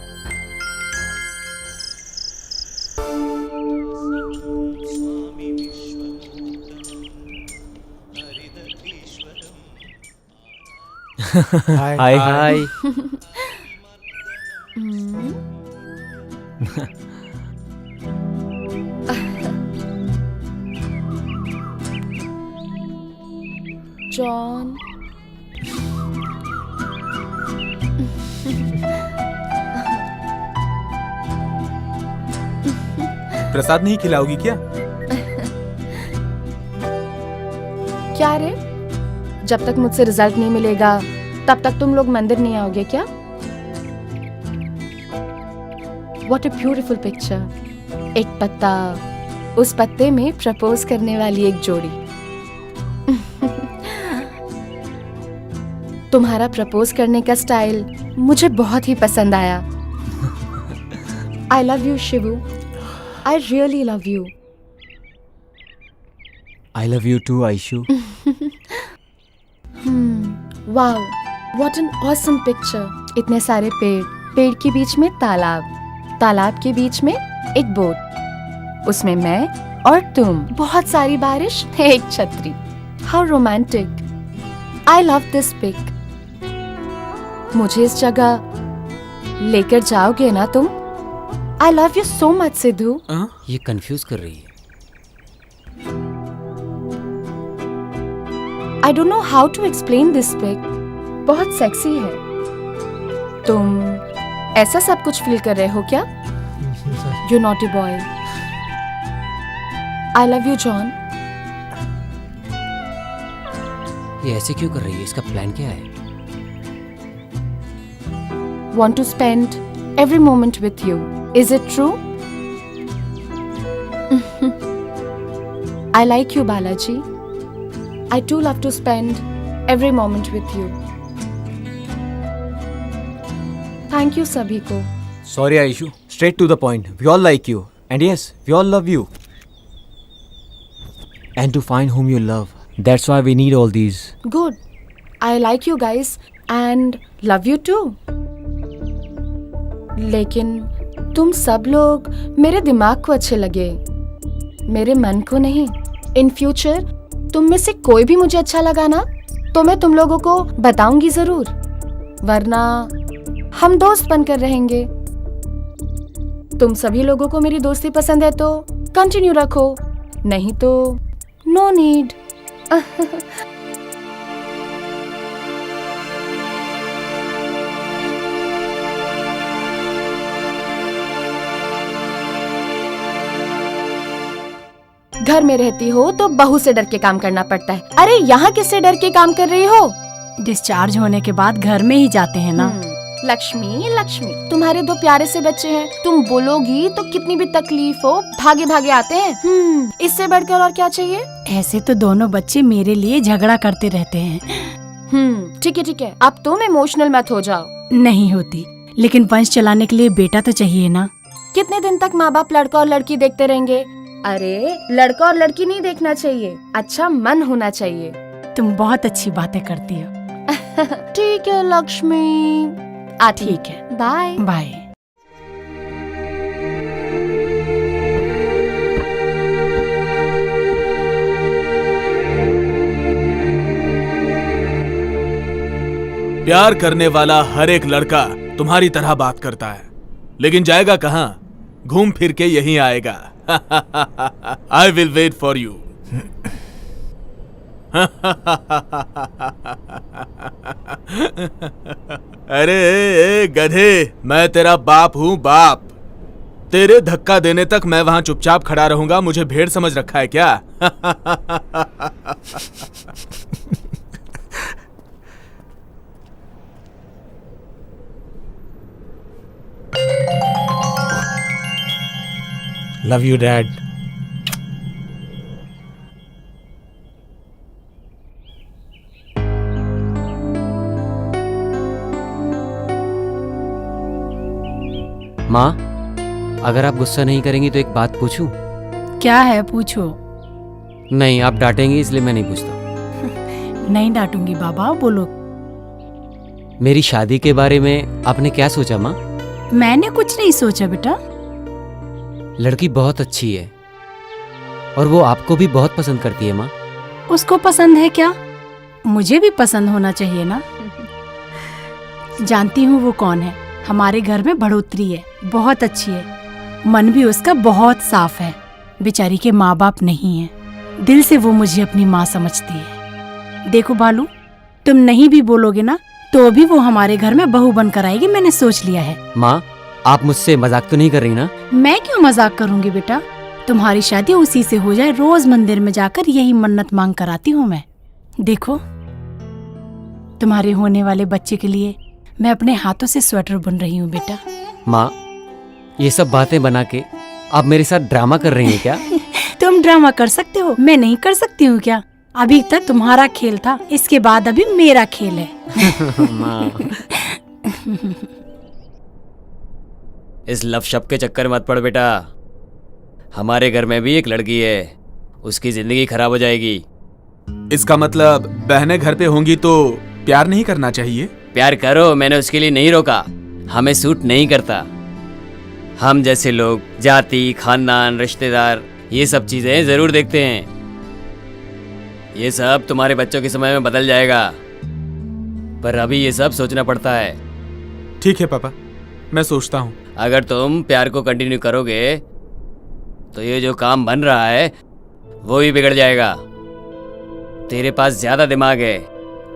S7: हाय हाय।
S6: जॉन।
S10: प्रसाद नहीं खिलाओगी क्या?
S6: क्या रे, जब तक मुझसे रिजल्ट नहीं मिलेगा तब तक तुम लोग मंदिर नहीं आओगे क्या? What a beautiful picture. एक पत्ता, उस पत्ते में प्रपोज करने वाली एक जोड़ी। तुम्हारा प्रपोज करने का स्टाइल मुझे बहुत ही पसंद आया। I love you, Shibu. I really love you.
S7: I love you too, Aishu.
S6: Wow, what an awesome picture. इतने सारे पेड़, पेड़ के बीच में तालाब, तालाब के बीच में एक बोट, उसमें मैं और तुम, बहुत सारी बारिश, एक छतरी। How romantic. I love this pic. मुझे इस जगह लेकर जाओगे ना तुम? I love you so much, Sidhu.
S11: ये कंफ्यूज कर रही है।
S6: I don't know how to explain this pic. बहुत सेक्सी है। तुम ऐसा सब कुछ फील कर रहे हो क्या? You naughty boy. I love you, John.
S11: ये ऐसे क्यों कर रही है? इसका प्लान क्या है?
S6: Want to spend every moment with you. Is it true? I like you, Balaji. I too love to spend every moment with you. Thank you सभी को।
S7: Sorry, Aishu. Straight to the point. We all like you. And yes, we all love you. And to find whom you love. That's why we need all these.
S6: Good. I like you guys and love you too. लेकिन तुम सब लोग मेरे दिमाग को अच्छे लगे, मेरे मन को नहीं। In future तुम में से कोई भी मुझे अच्छा लगा ना तो मैं तुम लोगों को बताऊंगी जरूर, वरना हम दोस्त बनकर रहेंगे। तुम सभी लोगों को मेरी दोस्ती पसंद है तो कंटिन्यू रखो, नहीं तो नो नीड। घर में रहती हो तो बहू से डर के काम करना पड़ता है। अरे यहाँ किससे डर के काम कर रही हो?
S12: डिस्चार्ज होने के बाद घर में ही जाते हैं ना।
S6: लक्ष्मी, लक्ष्मी, तुम्हारे दो प्यारे से बच्चे हैं, तुम बोलोगी तो कितनी भी तकलीफ हो भागे भागे आते हैं। इससे बढ़कर और क्या चाहिए?
S12: ऐसे तो दोनों बच्चे मेरे लिए झगड़ा करते रहते हैं।
S6: ठीक है ठीक है, अब तुम इमोशनल मत हो जाओ।
S12: नहीं होती, लेकिन वंश चलाने के लिए बेटा तो चाहिए ना।
S6: कितने दिन तक माँ बाप लड़का और लड़की देखते रहेंगे? अरे लड़का और लड़की नहीं देखना चाहिए, अच्छा मन होना चाहिए।
S12: तुम बहुत अच्छी बातें करती हो।
S6: ठीक है लक्ष्मी,
S12: ठीक है,
S6: बाय
S12: बाय।
S10: प्यार करने वाला हर एक लड़का तुम्हारी तरह बात करता है, लेकिन जाएगा कहाँ? घूम फिर के यहीं आएगा। I will wait for you. अरे ए गधे, मैं तेरा बाप हूँ, बाप। तेरे धक्का देने तक मैं वहां चुपचाप खड़ा रहूंगा। मुझे भेड़ समझ रखा है क्या?
S4: Love you, Dad.
S11: माँ, अगर आप गुस्सा नहीं करेंगी तो एक बात पूछूं?
S12: क्या है, पूछो।
S11: नहीं, आप डांटेंगी इसलिए मैं नहीं पूछता।
S12: नहीं डांटूंगी बाबा, बोलो।
S11: मेरी शादी के बारे में आपने क्या सोचा माँ?
S12: मैंने कुछ नहीं सोचा बेटा।
S11: लड़की बहुत अच्छी है और वो आपको भी बहुत पसंद करती है माँ।
S12: उसको पसंद है क्या? मुझे भी पसंद होना चाहिए ना। जानती हूँ वो कौन है। हमारे घर में बढ़ोतरी है, बहुत अच्छी है, मन भी उसका बहुत साफ है। बेचारी के माँ बाप नहीं है, दिल से वो मुझे अपनी माँ समझती है। देखो बालू, तुम नहीं भी बोलोगे ना तो भी वो हमारे घर में बहू बनकर आएगी, मैंने सोच लिया है।
S11: माँ, आप मुझसे मजाक तो नहीं कर रही ना?
S12: मैं क्यों मजाक करूंगी बेटा, तुम्हारी शादी उसी से हो जाए, रोज मंदिर में जाकर यही मन्नत मांग कर आती हूँ मैं। देखो, तुम्हारे होने वाले बच्चे के लिए मैं अपने हाथों से स्वेटर बुन रही हूँ बेटा।
S11: माँ, ये सब बातें बना के आप मेरे साथ ड्रामा कर रही हैं क्या?
S12: तुम ड्रामा कर सकते हो, मैं नहीं कर सकती हूँ क्या? अभी तक तुम्हारा खेल था, इसके बाद अभी मेरा खेल है।
S11: माँ, इस लव शप के चक्कर मत पड़ बेटा। हमारे घर में भी एक लड़की है, उसकी जिंदगी खराब हो जाएगी।
S10: इसका मतलब बहनें घर पे होंगी तो प्यार नहीं करना चाहिए?
S11: प्यार करो, मैंने उसके लिए नहीं रोका। हमें सूट नहीं करता। हम जैसे लोग जाति, खानदान, रिश्तेदार, ये सब चीजें जरूर देखते हैं। ये सब तुम्हारे बच्चों के समय में बदल जाएगा, पर अभी ये सब सोचना पड़ता है।
S10: ठीक है पापा, मैं सोचता हूँ।
S11: अगर तुम प्यार को कंटिन्यू करोगे तो ये जो काम बन रहा है वो भी बिगड़ जाएगा। तेरे पास ज्यादा दिमाग है,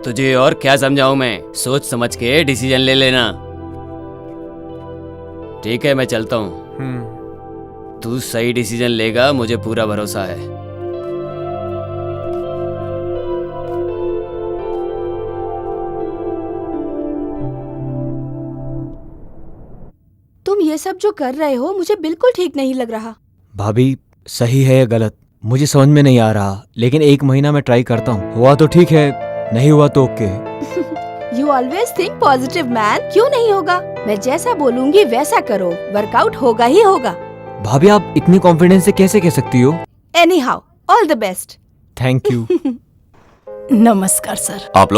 S11: तुझे और क्या समझाऊं मैं? सोच समझ के डिसीजन ले लेना। ठीक है, मैं चलता हूँ। तू सही डिसीजन लेगा, मुझे पूरा भरोसा है।
S5: तुम ये सब जो कर रहे हो मुझे बिल्कुल ठीक नहीं लग रहा।
S7: भाभी, सही है या गलत मुझे समझ में नहीं आ रहा, लेकिन 1 महीना मैं ट्राई करता हूँ। हुआ तो ठीक है, नहीं हुआ तो okay.
S5: You always think positive man। क्यों नहीं होगा? मैं जैसा बोलूंगी वैसा करो, वर्कआउट होगा ही होगा।
S7: भाभी, आप इतनी कॉन्फिडेंस से कैसे कह सकती हो?
S5: Anyhow, all the best।
S7: Thank you.
S12: नमस्कार सर।
S1: आप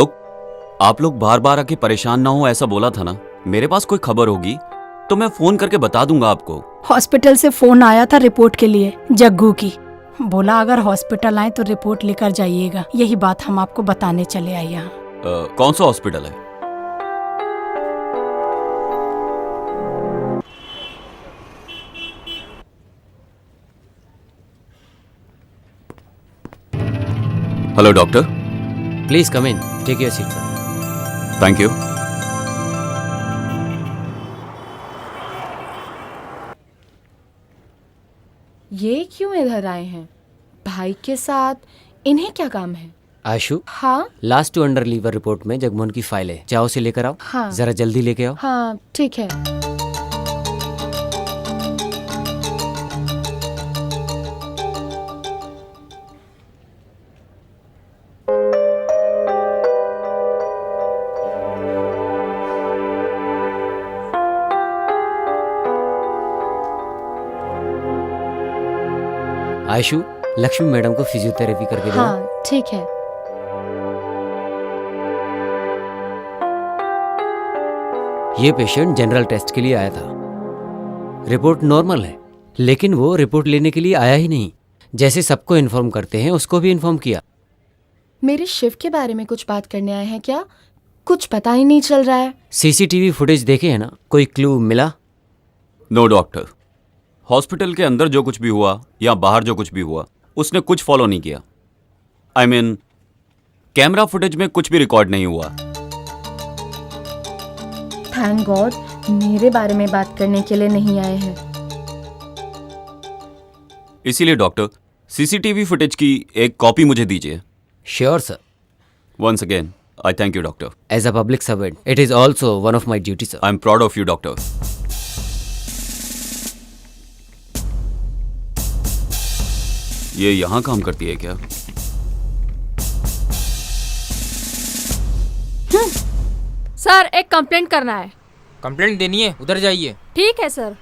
S1: लोग बार बार आके परेशान ना हो, ऐसा बोला था ना। मेरे पास कोई खबर होगी तो मैं फोन करके बता दूंगा आपको।
S12: हॉस्पिटल से फोन आया था रिपोर्ट के लिए, जग्गू की। बोला अगर हॉस्पिटल आए तो रिपोर्ट लेकर जाइएगा। यही बात हम आपको बताने चले आए यहाँ।
S1: कौन सा हॉस्पिटल है? Hello doctor.
S11: Please come in, take your seat sir.
S1: Thank you.
S6: ये क्यों इधर आए हैं? भाई के साथ इन्हें क्या काम है?
S11: आशु,
S6: हाँ
S11: last two under liver report में जगमोहन की फाइल है, जाओ उसे लेकर आओ।
S6: हाँ
S11: जरा जल्दी लेके आओ।
S6: हाँ ठीक है।
S11: आशु, लक्ष्मी मैडम को फिजियोथेरेपी करके दो।
S6: हाँ ठीक है।
S11: ये पेशेंट जनरल टेस्ट के लिए आया था। रिपोर्ट नॉर्मल है, लेकिन वो रिपोर्ट लेने के लिए आया ही नहीं। जैसे सबको इन्फॉर्म करते हैं, उसको भी इन्फॉर्म किया।
S6: मेरे शिव के बारे में कुछ बात करने आए हैं क्या? कुछ पता ही नहीं चल रहा है।
S11: सीसीटीवी फुटेज देखे है ना, कोई क्लू मिला?
S1: नो डॉक्टर, हॉस्पिटल के अंदर जो कुछ भी हुआ या बाहर जो कुछ भी हुआ, उसने कुछ फॉलो नहीं किया। आई मीन, कैमरा फुटेज में कुछ भी रिकॉर्ड नहीं हुआ।
S6: थैंक गॉड, मेरे बारे में बात करने के लिए नहीं आए हैं।
S1: इसीलिए डॉक्टर, सीसीटीवी फुटेज की एक कॉपी मुझे दीजिए।
S11: Sure sir.
S1: Once again I thank you doctor.
S11: As a public servant, it is also one of my duty sir.
S1: I am proud of you doctor. ये यहाँ काम करती है क्या?
S15: सर, एक कंप्लेंट करना है।
S8: कंप्लेंट देनी है? उधर जाइए।
S15: ठीक है सर।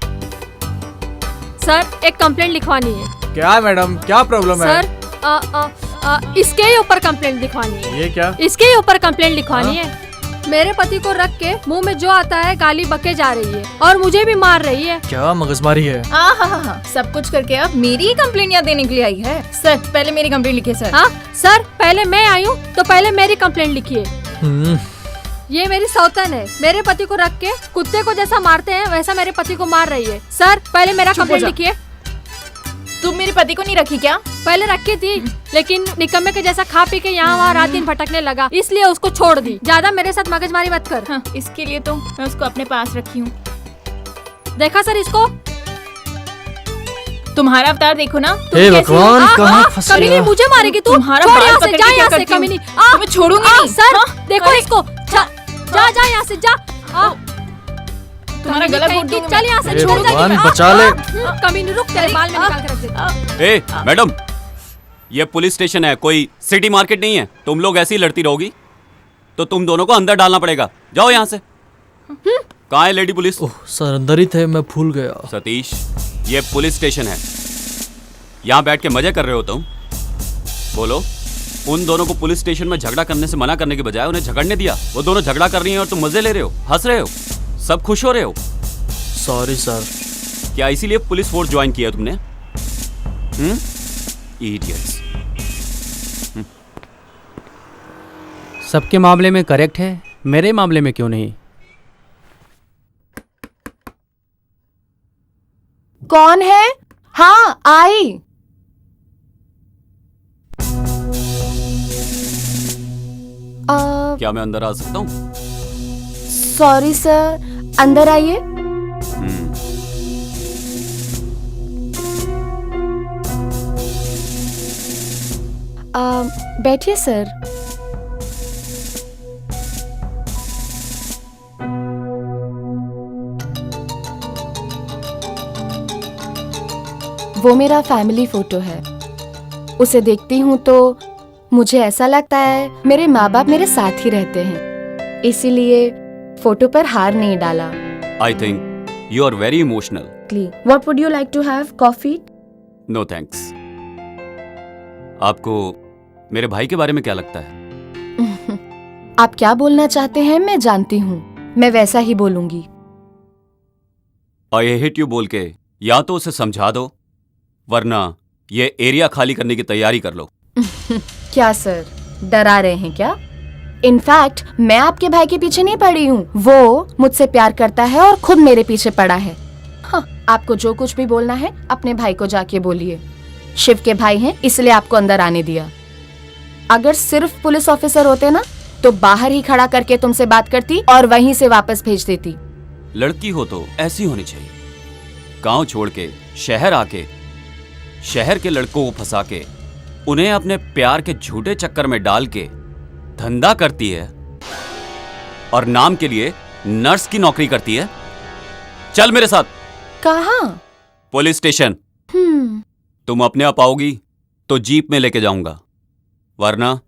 S15: सर, एक कंप्लेंट लिखवानी है।
S2: क्या मैडम, क्या प्रॉब्लम है?
S15: सर, इसके ही ऊपर कंप्लेंट लिखवानी है।
S2: ये क्या?
S15: इसके ही ऊपर कंप्लेंट लिखवानी है। मेरे पति को रख के मुंह में जो आता है गाली बके जा रही है और मुझे भी मार रही है।
S2: क्या मगजमारी है?
S16: हाँ, सब कुछ करके अब मेरी ही कंप्लेंट यहाँ देने के लिए आई है। सर, पहले मेरी कंप्लेंट लिखिए सर।
S15: हाँ सर, पहले मैं आई हूँ तो पहले मेरी कंप्लेंट लिखिए। ये मेरी सौतन है, मेरे पति को रख के कुत्ते को जैसा मारते हैं वैसा मेरे पति को मार रही है। सर, पहले मेरा कंप्लेंट लिखिए।
S16: तुम मेरे पति को नहीं रखी क्या?
S15: पहले रखी थी, लेकिन निकम्मे के जैसा खा पी के यहाँ वहाँ रात दिन भटकने लगा, इसलिए उसको छोड़ दी। ज्यादा मेरे साथ मगजमारी मत कर।
S16: हाँ, इसके लिए तो मैं उसको अपने पास रखी हूँ।
S15: देखा सर इसको?
S16: तुम्हारा अवतार देखो ना।
S2: हे भगवान, कहाँ फंस
S15: कमीनी,
S2: गया?
S15: मुझे मारेगी तू?
S16: तुम्हारा
S15: छोड़
S16: बाल
S15: यहाँ से,
S16: पकड़
S15: जा
S16: के
S15: यहाँ
S16: क्या
S15: से
S16: करती हूँ?
S15: कमीनी।
S16: तुम्हें छोड़ूंगी नहीं।
S15: सर
S16: हाँ,
S15: देखो इसको, जा जा यहाँ से, जा।
S16: तुम्हारा गला घोट दूंगी।
S15: चल यहाँ से,
S2: हे
S15: छोड़
S2: भगवान, बचा ले।
S15: कमीनी रुक, तेरे बाल में निकाल के रख देती।
S1: ए मैडम, ये पुलिस स्टेशन है, कोई सिटी मार्केट नहीं है। तुम लोग ऐसी लड़ती रहोगी तो तुम दोनों को अंदर डालना पड़ेगा। जाओ यहाँ से। कहाँ है लेडी पुलिस?
S2: सर अंदर ही थे, मैं भूल गया।
S1: सतीश, ये पुलिस स्टेशन है, यहाँ बैठ के मजे कर रहे हो तुम? बोलो, उन दोनों को पुलिस स्टेशन में झगड़ा करने से मना करने के बजाय उन्हें झगड़ने दिया। वो दोनों झगड़ा कर रही हैं और तुम मजे ले रहे हो, हंस रहे हो, सब खुश हो रहे हो।
S2: Sorry sir.
S1: क्या इसीलिए पुलिस फोर्स ज्वाइन किया तुमने? इडियट्स।
S9: सबके मामले में करेक्ट है, मेरे मामले में क्यों नहीं?
S6: कौन है? हाँ आई।
S1: क्या मैं अंदर आ सकता हूँ?
S6: सॉरी सर, अंदर आइए। बैठिए सर। वो मेरा फैमिली फोटो है। उसे देखती हूँ तो मुझे ऐसा लगता है मेरे माँ बाप मेरे साथ ही रहते हैं, इसीलिए फोटो पर हार नहीं डाला।
S1: I think you are very emotional.
S6: What would you like to have? Coffee?
S1: No thanks. आपको मेरे भाई के बारे में क्या लगता है?
S6: आप क्या बोलना चाहते हैं मैं जानती हूँ, मैं वैसा ही बोलूंगी।
S1: आई हेट यू बोल के या तो उसे समझा दो, वरना ये एरिया खाली करने की तैयारी कर लो।
S6: क्या सर, डरा रहे हैं क्या? इनफैक्ट मैं आपके भाई के पीछे नहीं पड़ी हूँ, वो मुझसे प्यार करता है और खुद मेरे पीछे पड़ा है। हाँ, आपको जो कुछ भी बोलना है अपने भाई को जाके बोलिए। शिव के भाई हैं इसलिए आपको अंदर आने दिया। अगर सिर्फ पुलिस ऑफिसर होते ना तो बाहर ही खड़ा करके तुमसे बात करती और वहीं से वापस भेज देती।
S1: लड़की हो तो ऐसी होनी चाहिए, गांव छोड़ के शहर आके शहर के लड़कों को फंसा के उन्हें अपने प्यार के झूठे चक्कर में डाल के धंधा करती है और नाम के लिए नर्स की नौकरी करती है। चल मेरे साथ।
S6: कहाँ?
S1: Police station. तुम अपने आप आओगी तो जीप में लेके जाऊंगा, वरना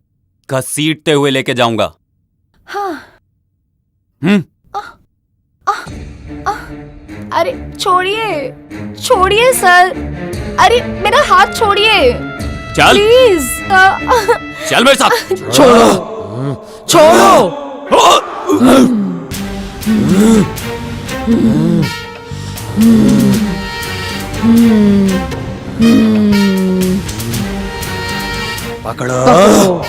S1: घसीटते हुए लेके जाऊंगा।
S6: हाँ। अरे छोड़िए, छोड़िए सर, अरे मेरा हाथ छोड़िए।
S1: चल
S6: प्लीज।
S1: चल मेरे साथ।
S6: छोड़ो, छोड़ो।
S2: पकड़ो,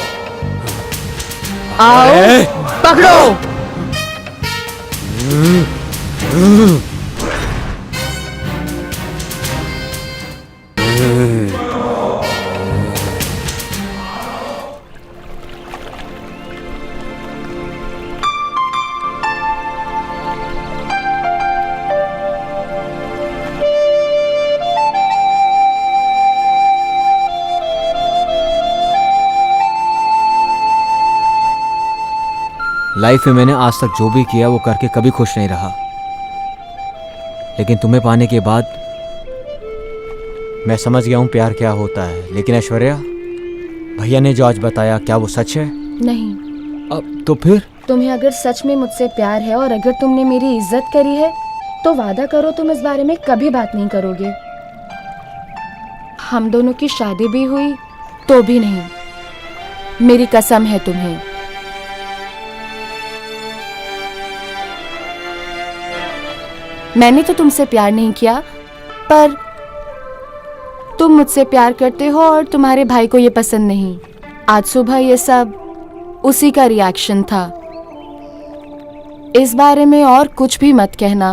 S6: आओ, पकड़ो।
S7: लाइफ में मैंने आज तक जो भी किया वो करके कभी खुश नहीं रहा, लेकिन तुम्हें पाने के बाद मैं समझ गया हूँ प्यार क्या होता है। लेकिन ऐश्वर्या, भैया ने जो आज बताया क्या वो सच है?
S6: नहीं।
S7: अब तो फिर?
S6: तुम्हें अगर सच में मुझसे प्यार है और अगर तुमने मेरी इज्जत करी है तो वादा करो तुम इस बारे में कभी बात नहीं करोगे। हम दोनों की शादी भी हुई तो भी नहीं, मेरी कसम है तुम्हें। मैंने तो तुमसे प्यार नहीं किया, पर तुम मुझसे प्यार करते हो और तुम्हारे भाई को ये पसंद नहीं। आज सुबह ये सब उसी का रिएक्शन था। इस बारे में और कुछ भी मत कहना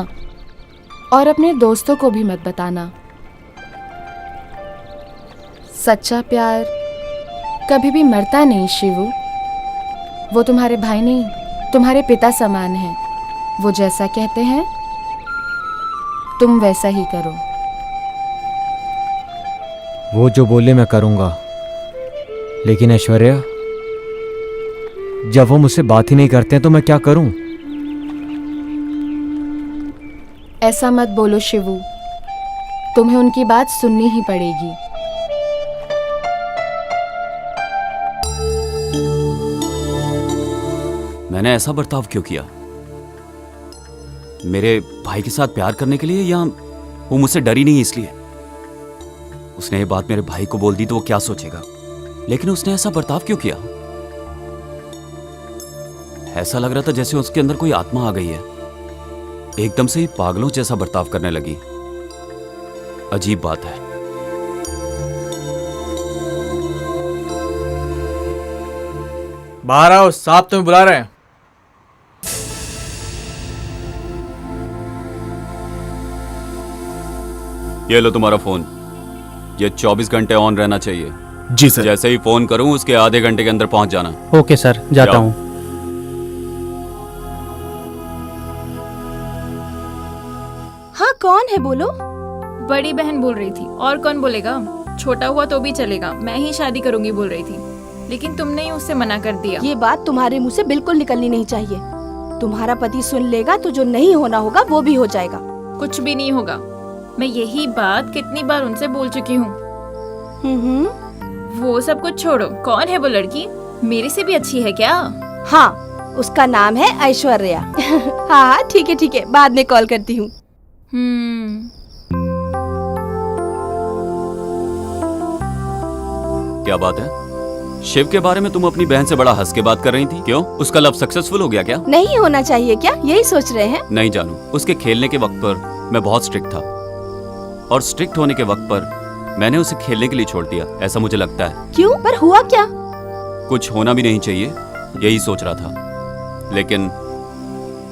S6: और अपने दोस्तों को भी मत बताना। सच्चा प्यार कभी भी मरता नहीं शिवू। वो तुम्हारे भाई नहीं, तुम्हारे पिता समान है। वो जैसा कहते हैं तुम वैसा ही करो।
S7: वो जो बोले मैं करूँगा, लेकिन ऐश्वर्या, जब वो मुझसे बात ही नहीं करते हैं तो मैं क्या करूँ?
S6: ऐसा मत बोलो शिवू, तुम्हें उनकी बात सुननी ही पड़ेगी।
S1: मैंने ऐसा बर्ताव क्यों किया? मेरे भाई के साथ प्यार करने के लिए, या वो मुझसे डरी नहीं इसलिए? उसने ये बात मेरे भाई को बोल दी तो वो क्या सोचेगा, लेकिन उसने ऐसा बर्ताव क्यों किया? ऐसा लग रहा था जैसे उसके अंदर कोई आत्मा आ गई है। एकदम से ही पागलों जैसा बर्ताव करने लगी। अजीब बात है।
S2: बाहर आओ, साहब तुम्हें बुला रहे हैं।
S1: ये लो तुम्हारा फोन। ये 24 घंटे ऑन रहना चाहिए।
S10: जी सर।
S1: जैसे ही फोन करूं उसके आधे घंटे के अंदर पहुंच जाना।
S9: ओके सर, जाता हूँ।
S5: हाँ, कौन है बोलो?
S16: बड़ी बहन बोल रही थी, और कौन बोलेगा? छोटा हुआ तो भी चलेगा, मैं ही शादी करूंगी बोल रही थी, लेकिन तुमने ही उससे मना कर दिया।
S5: ये बात तुम्हारे मुंह से बिल्कुल निकलनी नहीं चाहिए। तुम्हारा पति सुन लेगा तो जो नहीं होना होगा वो भी हो जाएगा।
S16: कुछ भी नहीं होगा। मैं यही बात कितनी बार उनसे बोल चुकी हूँ। वो सब कुछ छोड़ो, कौन है वो लड़की? मेरे से भी अच्छी है क्या?
S5: हाँ, उसका नाम है ऐश्वर्या। हाँ, ठीक है, बाद में कॉल करती हूँ।
S1: क्या बात है? शिव के बारे में तुम अपनी बहन से बड़ा हंस के बात कर रही थी। क्यों? उसका लव सक्सेसफुल हो गया क्या?
S5: नहीं होना चाहिए क्या, यही सोच रहे हैं?
S1: नहीं जानू, उसके खेलने के वक्त पर मैं बहुत स्ट्रिक्ट था, और स्ट्रिक्ट होने के वक्त पर मैंने उसे खेलने के लिए छोड़ दिया, ऐसा मुझे लगता है।
S5: क्यों? पर हुआ क्या?
S1: कुछ होना भी नहीं चाहिए, यही सोच रहा था। लेकिन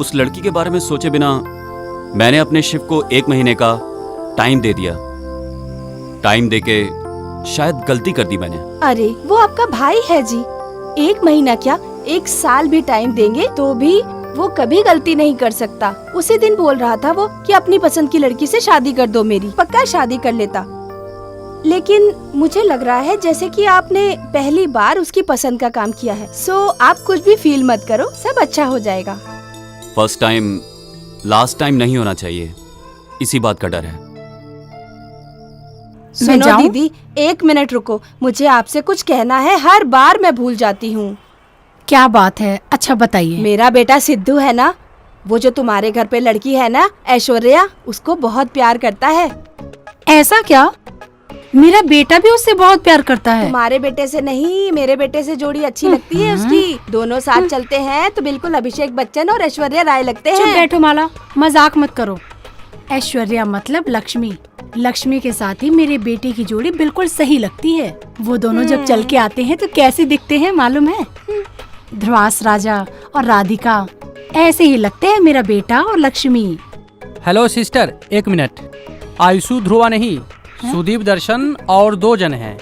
S1: उस लड़की के बारे में सोचे बिना मैंने अपने शिव को 1 महीने का टाइम दे दिया। टाइम देके शायद गलती कर दी मैंने।
S5: अरे वो आपका भाई है जी, 1 महीना क्या 1 साल भी टाइम देंगे तो भी वो कभी गलती नहीं कर सकता। उसी दिन बोल रहा था वो कि अपनी पसंद की लड़की से शादी कर दो मेरी, पक्का शादी कर लेता। लेकिन मुझे लग रहा है जैसे कि आपने पहली बार उसकी पसंद का काम किया है। सो आप कुछ भी फील मत करो, सब अच्छा हो जाएगा।
S1: फर्स्ट टाइम लास्ट टाइम नहीं होना चाहिए, इसी बात का डर है।
S5: सुनो दीदी, 1 मिनट रुको, मुझे आपसे कुछ कहना है, हर बार मैं भूल जाती हूँ।
S12: क्या बात है? अच्छा बताइए।
S5: मेरा बेटा सिद्धू है ना, वो जो तुम्हारे घर पे लड़की है ना ऐश्वर्या, उसको बहुत प्यार करता है।
S12: ऐसा क्या? मेरा बेटा भी उससे बहुत प्यार करता है।
S5: तुम्हारे बेटे से नहीं, मेरे बेटे से जोड़ी अच्छी लगती है उसकी। दोनों साथ चलते हैं तो बिल्कुल अभिषेक बच्चन और ऐश्वर्या राय लगते हैं।
S12: चुप बैठो माला, मजाक मत करो। ऐश्वर्या मतलब लक्ष्मी। लक्ष्मी के साथ ही मेरे बेटे की जोड़ी बिल्कुल सही लगती है। वो दोनों जब चल के आते हैं तो कैसे दिखते हैं मालूम है? ध्रुवास राजा और राधिका, ऐसे ही लगते हैं मेरा बेटा और लक्ष्मी।
S9: Hello sister, 1 minute. आयुषु ध्रुवा नहीं, सुदीप दर्शन और 2 जन हैं।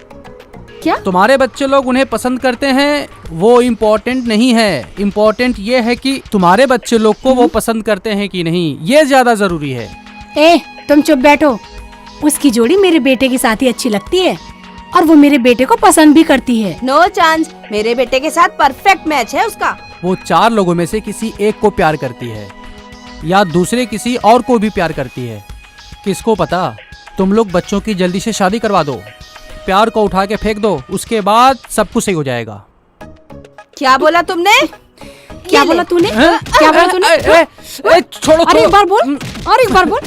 S5: क्या?
S9: तुम्हारे बच्चे लोग उन्हें पसंद करते हैं वो इम्पोर्टेंट नहीं है। इम्पोर्टेंट ये है कि तुम्हारे बच्चे लोग को वो पसंद करते हैं कि नहीं, ये ज्यादा जरूरी है।
S12: तुम चुप बैठो। उसकी जोड़ी मेरे बेटे के साथ ही अच्छी लगती है और वो मेरे बेटे को पसंद भी करती है।
S5: नो चांस, मेरे बेटे के साथ परफेक्ट मैच है उसका।
S9: वो 4 लोगों में से किसी एक को प्यार करती है या दूसरे किसी और को भी प्यार करती है, किसको पता। तुम लोग बच्चों की जल्दी से शादी करवा दो, प्यार को उठा के फेंक दो, उसके बाद सब कुछ सही हो जाएगा।
S5: क्या बोला तुमने?
S12: क्या बोला तूने? क्या बोला तूने?
S9: छोड़ो।
S12: अरे एक बार बोल, और एक बार बोल।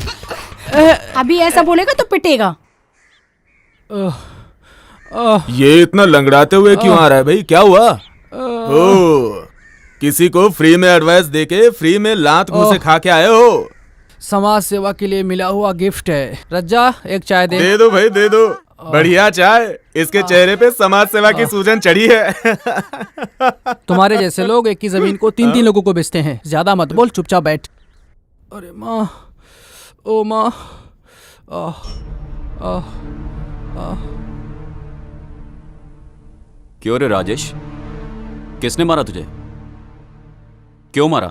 S12: अभी ऐसा बोलेगा तो पिटेगा।
S10: ये इतना लंगड़ाते हुए क्यों आ रहा है भाई? क्या हुआ? ओ, किसी को फ्री में एडवाइस देके फ्री में लात मुंह से खा के आए हो?
S9: समाज सेवा के लिए मिला हुआ गिफ्ट है। रज्जा, एक चाय दे।
S10: दे दो भाई, दे दो। बढ़िया चाय। इसके चेहरे पे समाज सेवा की सूजन चढ़ी है।
S9: तुम्हारे जैसे लोग एक ही जमीन को 3-3 लोगों को बेचते हैं। ज्यादा मत बोल, चुपचाप बैठ। अरे माँ, ओ माँ।
S1: क्यों रे राजेश, किसने मारा तुझे? क्यों मारा?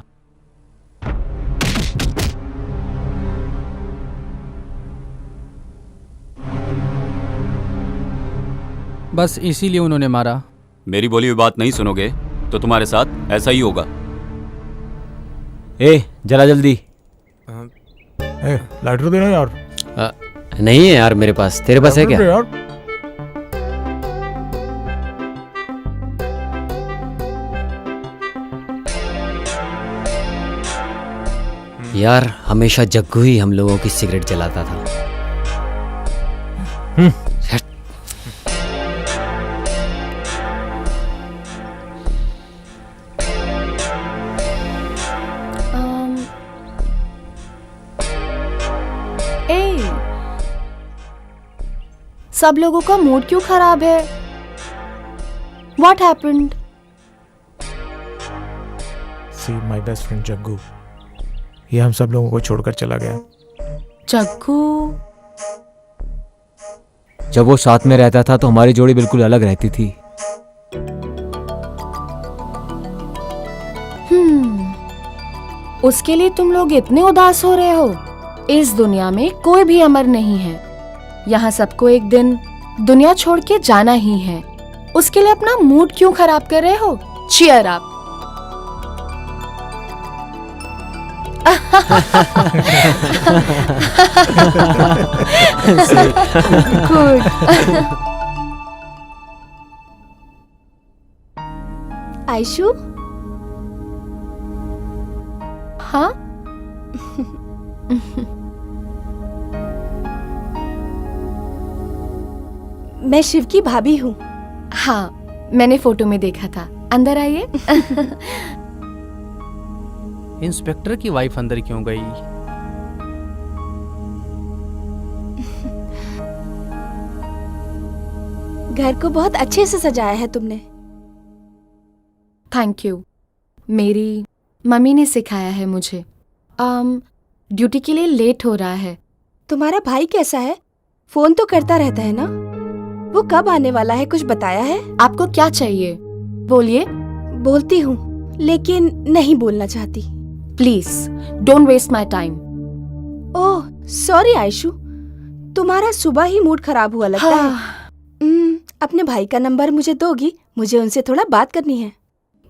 S9: बस इसीलिए उन्होंने मारा।
S1: मेरी बोली हुई बात नहीं सुनोगे तो तुम्हारे साथ ऐसा ही होगा।
S7: ए जरा जल्दी।
S4: लाइटर देना यार।
S11: नहीं है यार मेरे पास, तेरे पास है क्या?
S4: यार
S11: यार हमेशा जग्गू ही हम लोगों की सिगरेट जलाता था।
S6: सब लोगों का मूड क्यों खराब है? What happened?
S4: See my best friend Jaggu, ये हम सब लोगों को छोड़कर चला गया।
S6: जग्गू?
S7: जब वो साथ में रहता था तो हमारी जोड़ी बिल्कुल अलग रहती थी।
S6: उसके लिए तुम लोग इतने उदास हो रहे हो? इस दुनिया में कोई भी अमर नहीं है। यहाँ सबको एक दिन दुनिया छोड़ के जाना ही है। उसके लिए अपना मूड क्यों खराब कर रहे हो? Cheer up. गुड।
S5: आयशु?
S6: हाँ?
S5: मैं शिव की भाभी हूँ।
S6: हाँ, मैंने फोटो में देखा था। अंदर आइए।
S9: इंस्पेक्टर की वाइफ अंदर क्यों गई?
S5: घर को बहुत अच्छे से सजाया है तुमने।
S6: Thank you. मेरी मम्मी ने सिखाया है मुझे। ड्यूटी के लिए लेट हो रहा है।
S5: तुम्हारा भाई कैसा है? फोन तो करता रहता है ना? वो कब आने वाला है, कुछ बताया है?
S6: आपको क्या चाहिए? बोलिए।
S5: बोलती हूँ लेकिन नहीं बोलना चाहती।
S6: Please don't waste my time.
S5: Oh sorry Ayshu, तुम्हारा सुबह ही मूड खराब हुआ लगता है। अपने भाई का नंबर मुझे दोगी? मुझे उनसे थोड़ा बात करनी है।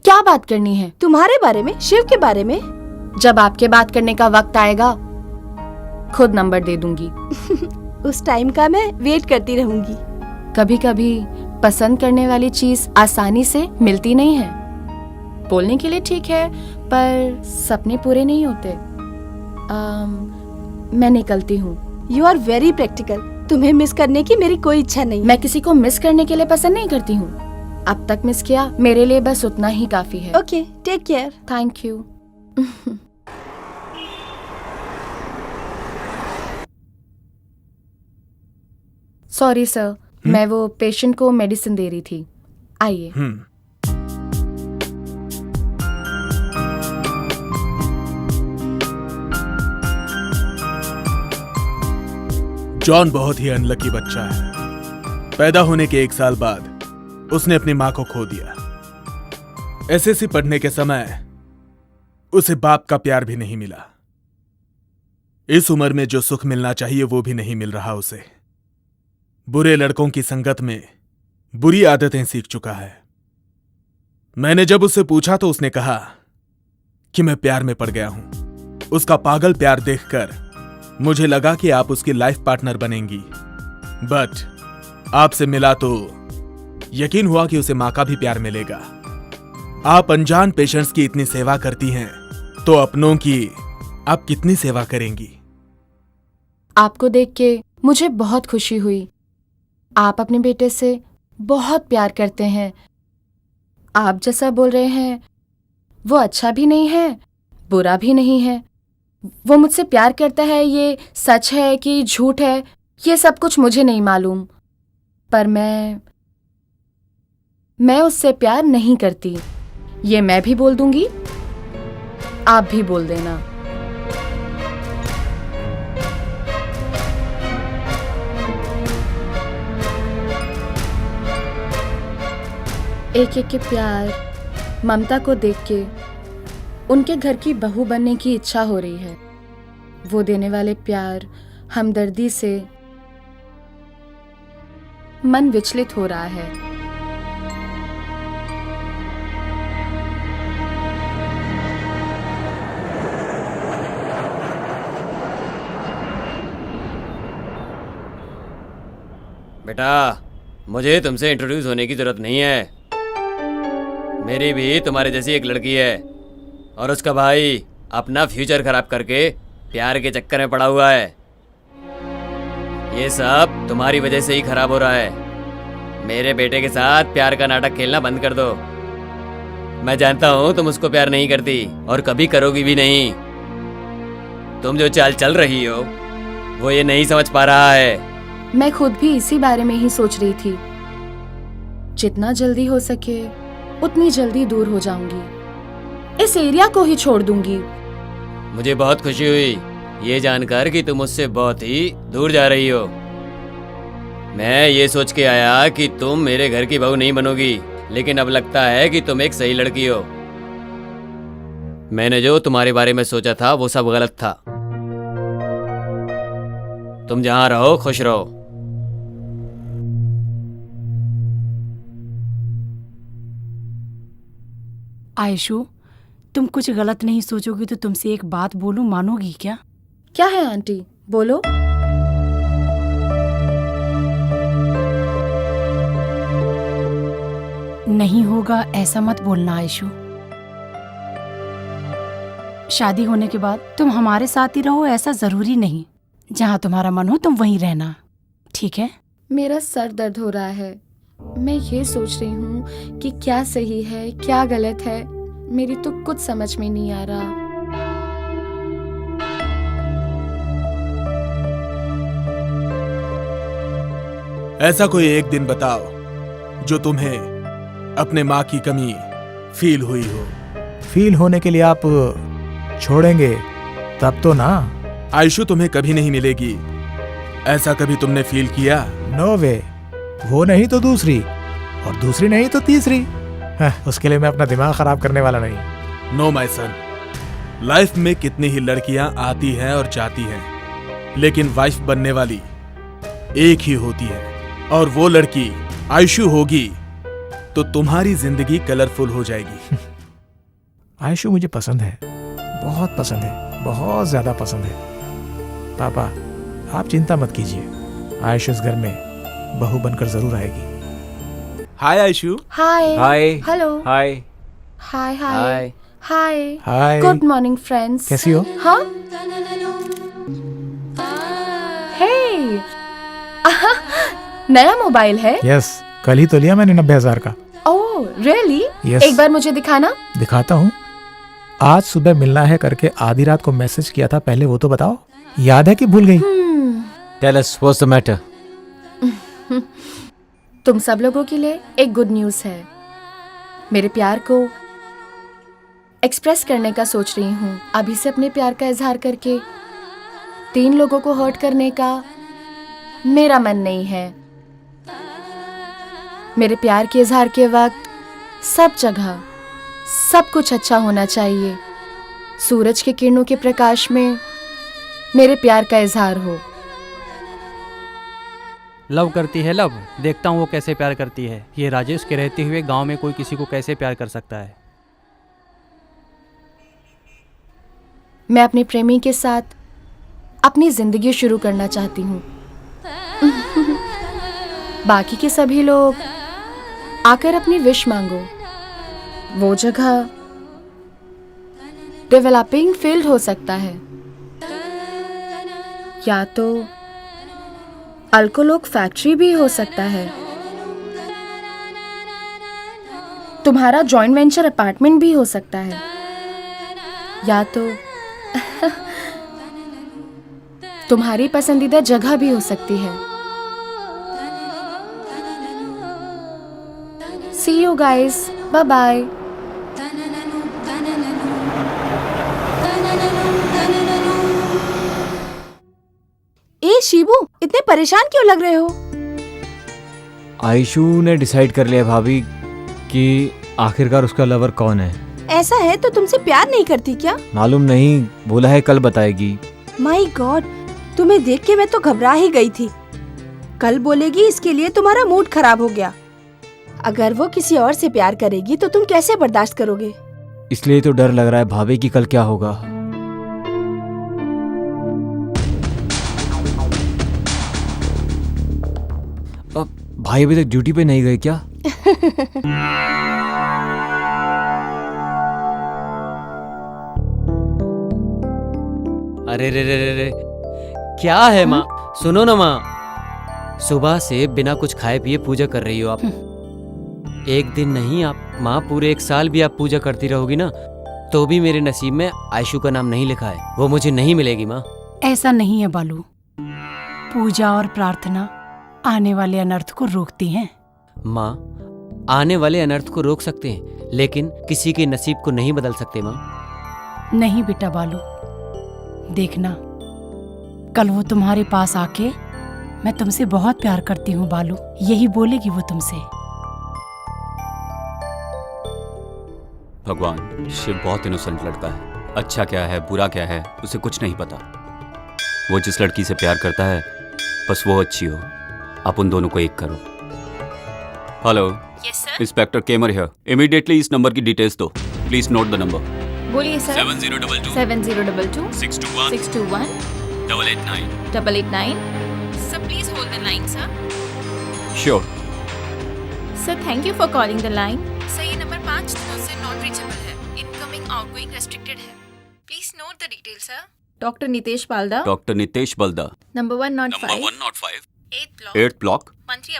S6: क्या बात करनी है?
S5: तुम्हारे बारे में, शिव के बारे में।
S6: जब आपके बात करने का वक्त आएगा खुद नंबर दे दूंगी।
S5: उस टाइम का मैं वेट करती रहूंगी।
S6: कभी कभी पसंद करने वाली चीज आसानी से मिलती नहीं है। बोलने के लिए ठीक है पर सपने पूरे नहीं होते। मैं निकलती हूँ।
S5: You are very practical. तुम्हें मिस करने की मेरी कोई इच्छा नहीं।
S6: मैं किसी को मिस करने के लिए पसंद नहीं करती हूँ। अब तक मिस किया, मेरे लिए बस उतना ही काफी है।
S5: Okay, take care.
S6: Thank you. Sorry sir, मैं वो पेशेंट को मेडिसिन दे रही थी। आइए।
S10: जॉन बहुत ही अनलकी बच्चा है। पैदा होने के 1 साल बाद उसने अपनी मां को खो दिया। एसएससी पढ़ने के समय उसे बाप का प्यार भी नहीं मिला। इस उम्र में जो सुख मिलना चाहिए वो भी नहीं मिल रहा उसे। बुरे लड़कों की संगत में बुरी आदतें सीख चुका है। मैंने जब उससे पूछा तो उसने कहा कि मैं प्यार में पड़ गया हूं। उसका पागल प्यार देखकर मुझे लगा कि आप उसकी लाइफ पार्टनर बनेंगी, बट आपसे मिला तो यकीन हुआ कि उसे मां का भी प्यार मिलेगा। आप अनजान पेशेंट्स की इतनी सेवा करती हैं तो अपनों की आप कितनी सेवा करेंगी?
S6: आपको देख के मुझे बहुत खुशी हुई। आप अपने बेटे से बहुत प्यार करते हैं। आप जैसा बोल रहे हैं वो अच्छा भी नहीं है, बुरा भी नहीं है। वो मुझसे प्यार करता है, ये सच है कि झूठ है ये सब कुछ मुझे नहीं मालूम, पर मैं उससे प्यार नहीं करती। ये मैं भी बोल दूंगी, आप भी बोल देना। एक एक के प्यार, ममता को देख के उनके घर की बहू बनने की इच्छा हो रही है। वो देने वाले प्यार, हमदर्दी से मन विचलित हो रहा है।
S11: बेटा, मुझे तुमसे इंट्रोड्यूस होने की जरूरत नहीं है। मेरी भी तुम्हारे जैसी एक लड़की है और उसका भाई अपना फ्यूचर खराब करके प्यार के चक्कर में पड़ा हुआ है। ये सब तुम्हारी वजह से ही खराब हो रहा है। मेरे बेटे के साथ प्यार का नाटक खेलना बंद कर दो। मैं जानता हूँ तुम उसको प्यार नहीं करती और कभी करोगी भी नहीं। तुम जो चाल चल रही हो वो ये नहीं समझ पा रहा है।
S6: मैं खुद भी इसी बारे में ही सोच रही थी। जितना जल्दी हो सके उतनी जल्दी दूर हो जाऊंगी। इस एरिया को ही छोड़ दूंगी।
S11: मुझे बहुत खुशी हुई ये जानकर कि तुम मुझसे बहुत ही दूर जा रही हो। मैं ये सोच के आया कि तुम मेरे घर की बहू नहीं बनोगी, लेकिन अब लगता है कि तुम एक सही लड़की हो। मैंने जो तुम्हारे बारे में सोचा था वो सब गलत था। तुम जहां रहो खुश रहो।
S12: आयशु, तुम कुछ गलत नहीं सोचोगी तो तुमसे एक बात बोलूं, मानोगी क्या?
S6: क्या है आंटी, बोलो।
S12: नहीं होगा ऐसा मत बोलना आयशु। शादी होने के बाद तुम हमारे साथ ही रहो ऐसा जरूरी नहीं। जहाँ तुम्हारा मन हो तुम वहीं रहना, ठीक है?
S6: मेरा सर दर्द हो रहा है। मैं ये सोच रही हूँ कि क्या सही है क्या गलत है। मेरी तो कुछ समझ में नहीं आ रहा।
S10: ऐसा कोई एक दिन बताओ जो तुम्हें अपने माँ की कमी फील हुई हो।
S4: फील होने के लिए आप छोड़ेंगे तब तो ना।
S10: आयशु तुम्हें कभी नहीं मिलेगी, ऐसा कभी तुमने फील किया?
S4: नो वे। वो नहीं तो दूसरी, और दूसरी नहीं तो तीसरी। उसके लिए मैं अपना दिमाग खराब करने वाला नहीं।
S10: नो माय सन, लाइफ में कितनी ही लड़कियां आती हैं और जाती हैं, लेकिन वाइफ बनने वाली एक ही होती है, और वो लड़की आयशु होगी तो तुम्हारी जिंदगी कलरफुल हो जाएगी।
S4: आयशु मुझे पसंद है, बहुत पसंद है, बहुत ज्यादा पसंद है। पापा, आप चिंता मत कीजिए, आयशु इस घर में बहू बनकर जरूर आएगी।
S10: Hi Aishu.
S6: Hi.
S7: Hi.
S6: Hello.
S7: Hi.
S6: Hi hi hi.
S4: Hi.
S6: Good morning friends.
S4: कैसी हो?
S6: हाँ। हे, नया मोबाइल है?
S4: यस, कल ही तो लिया मैंने 90,000 का।
S6: Oh really?
S4: Yes.
S6: एक बार मुझे दिखाना।
S4: दिखाता हूँ। आज सुबह मिलना है करके आधी रात को मैसेज किया था, पहले वो तो बताओ, याद है कि भूल गई?
S7: Tell us what's the matter?
S6: तुम सब लोगों के लिए एक गुड न्यूज है। मेरे प्यार को एक्सप्रेस करने का सोच रही हूँ। अभी से अपने प्यार का इजहार करके 3 लोगों को हर्ट करने का मेरा मन नहीं है। मेरे प्यार के इजहार के वक्त सब जगह सब कुछ अच्छा होना चाहिए। सूरज के किरणों के प्रकाश में मेरे प्यार का इजहार हो।
S9: लव करती है लव, देखता हूँ वो कैसे प्यार करती है। ये राजेश के रहते हुए गांव में कोई किसी को कैसे प्यार कर सकता है।
S6: मैं अपने प्रेमी के साथ अपनी जिंदगी शुरू करना चाहती हूँ। बाकी के सभी लोग आकर अपनी विश मांगो। वो जगह डेवलपिंग फील्ड हो सकता है, या तो अल्कोलोक फैक्ट्री भी हो सकता है, तुम्हारा जॉइंट वेंचर अपार्टमेंट भी हो सकता है, या तो तुम्हारी पसंदीदा जगह भी हो सकती है। See you guys. Bye bye.
S5: ए शिबू, इतने परेशान क्यों लग रहे हो?
S7: आयशु ने डिसाइड कर लिया भाभी कि आखिरकार उसका लवर कौन है।
S5: ऐसा है तो तुमसे प्यार नहीं करती क्या?
S7: मालूम नहीं, बोला है कल बताएगी।
S5: माय गॉड, तुम्हें देख के मैं तो घबरा ही गई थी। कल बोलेगी इसके लिए तुम्हारा मूड खराब हो गया। अगर वो किसी और से प्यार करेगी तो तुम कैसे बर्दाश्त करोगे?
S7: इसलिए तो डर लग रहा है भाभी कि कल क्या होगा। अब भाई अभी तक ड्यूटी पे नहीं गए क्या?
S11: अरे रे रे रे रे, क्या है माँ? सुनो ना माँ, सुबह से बिना कुछ खाए पिए पूजा कर रही हो आप। एक दिन नहीं आप माँ, पूरे 1 साल भी आप पूजा करती रहोगी ना, तो भी मेरे नसीब में आयशु का नाम नहीं लिखा है। वो मुझे नहीं मिलेगी माँ।
S12: ऐसा नहीं है बालू, पूजा और प्रार्थना आने वाले अनर्थ को रोकती हैं।
S11: माँ, आने वाले अनर्थ को रोक सकते हैं, लेकिन किसी के नसीब को नहीं बदल सकते माँ।
S12: नहीं बेटा बालू, देखना कल वो तुम्हारे पास आके मैं तुमसे बहुत प्यार करती हूँ बालू, यही बोलेगी वो तुमसे।
S1: भगवान, शिव बहुत इनोसेंट लड़का है। अच्छा क्या है बुरा क्या है उसे कुछ नहीं पता। वो जिस लड़की से प्यार करता है बस वो अच्छी हो। आप उन दोनों को एक करो। हेलो, इंस्पेक्टर केमर हियर। इमीडिएटली इस नंबर की डिटेल्स दो। Please note the number.
S16: बोलिए sir.
S1: 7022
S16: 7022
S1: 621
S16: 621
S1: 889
S16: 889। Sir please hold the line sir.
S1: Sure.
S16: Sir thank you for calling the line. Sir ये नंबर 5 दिनों से नॉट रीचेबल है। इनकमिंग आउटगोइंग रेस्ट्रिक्टेड है। Please note the detail sir. Doctor Nitesh Balda.
S1: Doctor Nitesh Balda.
S16: Number 105
S1: 8th block
S16: Mantri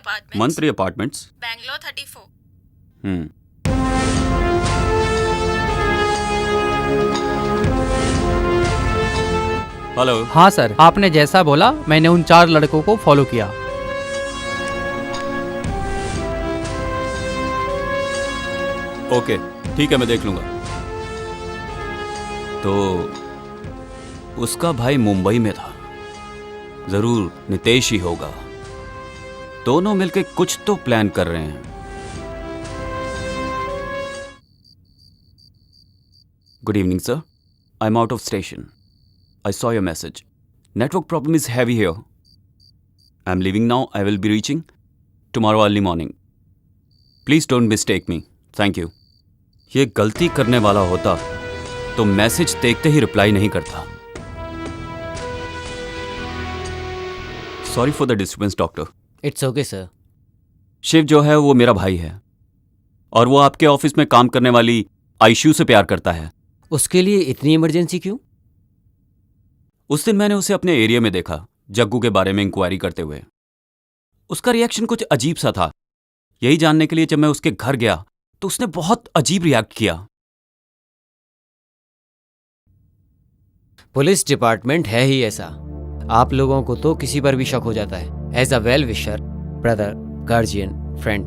S1: apartments
S16: Bangalore 34।
S1: Hello.
S9: हाँ sir, आपने जैसा बोला मैंने उन 4 लड़कों को फॉलो किया।
S1: ओके ठीक है, मैं देख लूंगा। तो उसका भाई मुंबई में था, जरूर नितेश ही होगा। दोनों मिलकर कुछ तो प्लान कर रहे हैं। Good evening sir, I am out of station. I saw your message. Network problem is heavy here. I am living now. I will be reaching tomorrow early morning. Please don't mistake me. Thank you. ये गलती करने वाला होता तो message देखते ही reply नहीं करता। Sorry for the disturbance doctor.
S11: It's okay sir.
S1: Shiv जो है वो मेरा भाई है और वो आपके ऑफिस में काम करने वाली आयशु से प्यार करता है।
S11: उसके लिए इतनी इमरजेंसी क्यों?
S1: उस दिन मैंने उसे अपने एरिया में देखा, जग्गू के बारे में इंक्वायरी करते हुए। उसका रिएक्शन कुछ अजीब सा था। यही जानने के लिए जब मैं उसके घर गया तो उसने बहुत अजीब रिएक्ट किया।
S11: पुलिस डिपार्टमेंट है ही ऐसा। आप लोगों को तो किसी पर भी शक हो जाता है। As a well wisher, brother, guardian, friend,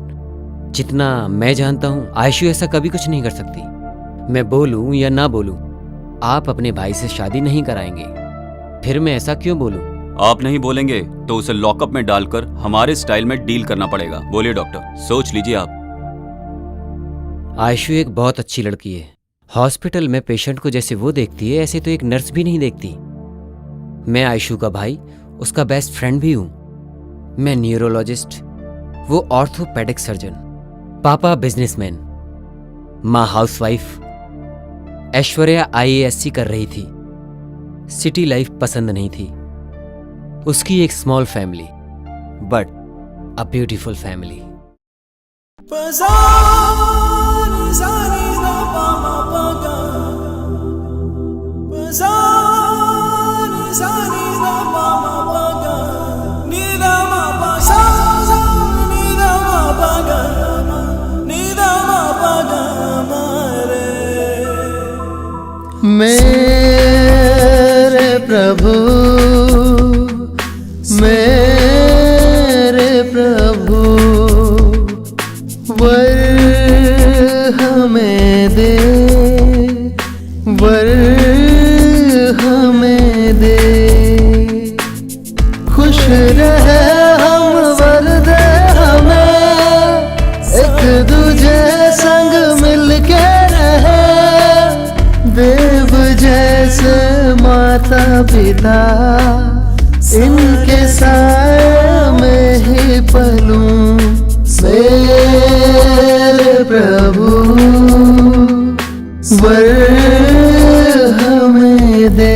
S11: जितना मैं जानता हूं आयशु ऐसा कभी कुछ नहीं कर सकती। मैं बोलूं या ना बोलूं, आप अपने भाई से शादी नहीं कराएंगे। फिर मैं ऐसा क्यों बोलूं?
S1: आप नहीं बोलेंगे तो उसे लॉकअप में डालकर हमारे स्टाइल में डील करना पड़ेगा। बोलिए डॉक्टर, सोच लीजिए आप।
S11: आयशु एक बहुत अच्छी लड़की है। हॉस्पिटल में पेशेंट को जैसे वो देखती है ऐसे तो एक नर्स भी नहीं देखती। मैं आयशु का भाई, उसका बेस्ट फ्रेंड भी हूं। मैं न्यूरोलॉजिस्ट, वो ऑर्थोपेडिक सर्जन। पापा बिजनेसमैन, माँ हाउसवाइफ। ऐश्वर्या IASC कर रही थी। सिटी लाइफ पसंद नहीं थी। उसकी एक small family, but a beautiful family.
S14: मेरे प्रभु, मेरे प्रभु, वर हमें दे, वर हमें दे। खुश रहे हम, वर दे हमें, एक दूजे से माता पिता इनके साए में ही पलूं। मेरे प्रभु वर हमें दे।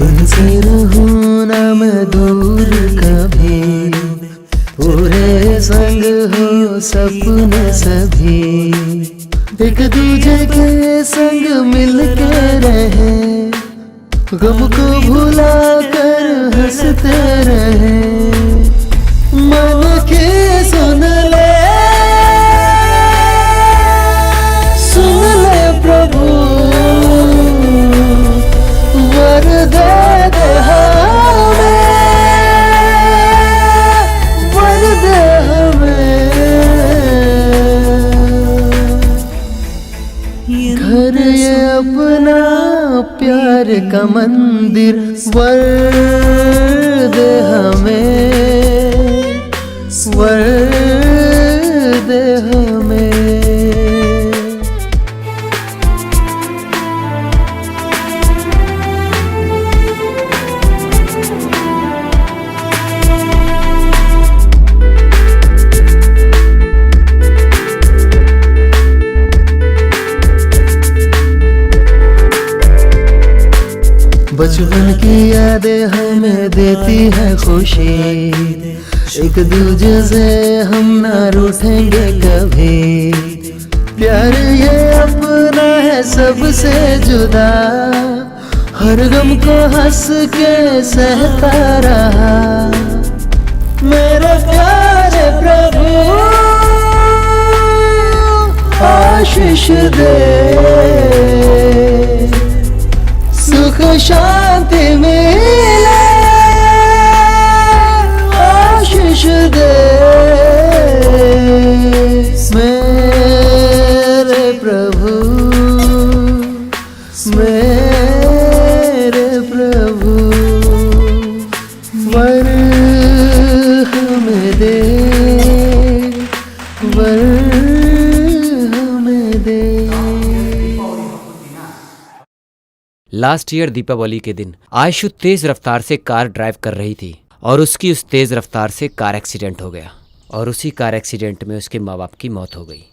S14: इनसे रहूं ना मैं दूर कभी, पूरे संग हो सपने सभी। एक दूजे के संग मिल के रहे, गम को भुला कर हंसते रहे। मन के सुन ले प्रभु, वर दे हमें, वर दे हमें। घर ये अपना प्यार का मंदिर, वर दे हमें, वर दे हमें। बचपन की यादें हमें देती है खुशी, एक दूजे से हम ना रूठेंगे कभी। प्यार ये अपना है सबसे जुदा, हर गम को हंस के सहता रहा। मेरे प्यारे प्रभु आशीष दे, सुख शांति मिले, आशीष दे। मेरे प्रभु, मेरे प्रभु, वर हमें दे, वर हमें दे।
S11: लास्ट ईयर दीपावली के दिन आयशु तेज रफ्तार से कार ड्राइव कर रही थी और उसकी उस तेज रफ्तार से कार एक्सीडेंट हो गया और उसी कार एक्सीडेंट में उसके माँ बाप की मौत हो गई।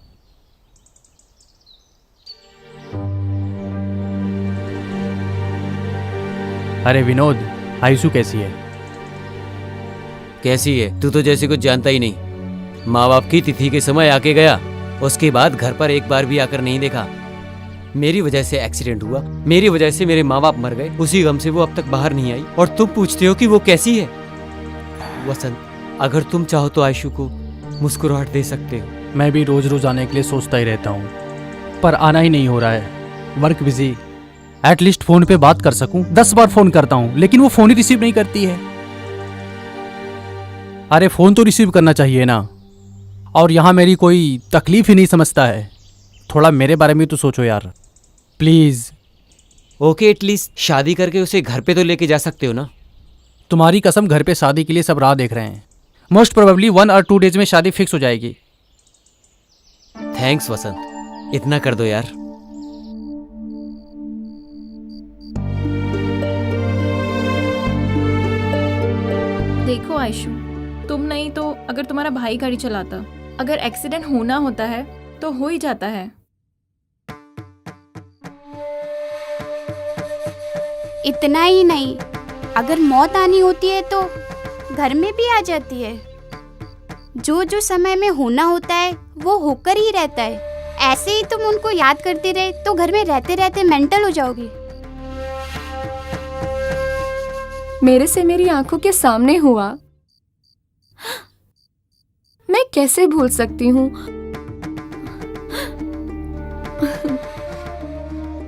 S9: अरे विनोद, आयशु कैसी है?
S11: कैसी है? तू तो जैसे कुछ जानता ही नहीं। माँ बाप की तिथि के समय आके गया, उसके बाद घर पर एक बार भी आकर नहीं देखा। मेरी वजह से एक्सीडेंट हुआ, मेरी वजह से मेरे माँ बाप मर गए, उसी गम से वो अब तक बाहर नहीं आई और तुम पूछते हो कि वो कैसी है। वसंत, अगर तुम चाहो तो आयशु को मुस्कुराहट दे सकते हो।
S9: मैं भी रोज रोज आने के लिए सोचता ही रहता हूँ, पर आना ही नहीं हो रहा है। वर्क बिजी, एटलीस्ट फोन पे बात कर सकूं। 10 बार फोन करता हूँ लेकिन वो फोन ही रिसीव नहीं करती है। अरे फोन तो रिसीव करना चाहिए ना। और यहाँ मेरी कोई तकलीफ ही नहीं समझता है। थोड़ा मेरे बारे में तो सोचो यार, प्लीज।
S11: ओके, एटलीस्ट शादी करके उसे घर पे तो लेके जा सकते हो ना।
S9: तुम्हारी कसम, घर पे शादी के लिए सब राह देख रहे हैं। मोस्ट प्रोबेबली 1 और 2 डेज में शादी फिक्स हो जाएगी।
S11: थैंक्स वसंत, इतना कर दो यार।
S16: देखो आयशु, तुम नहीं तो अगर तुम्हारा भाई गाड़ी चलाता, अगर एक्सीडेंट होना होता है तो हो ही जाता है।
S17: इतना ही नहीं, अगर मौत आनी होती है तो घर में भी आ जाती है। जो जो समय में होना होता है वो होकर ही रहता है। ऐसे ही तुम उनको याद करते रहे तो घर में रहते रहते मेंटल हो जाओगी।
S6: मेरे से मेरी आंखों के सामने हुआ, मैं कैसे भूल सकती हूँ।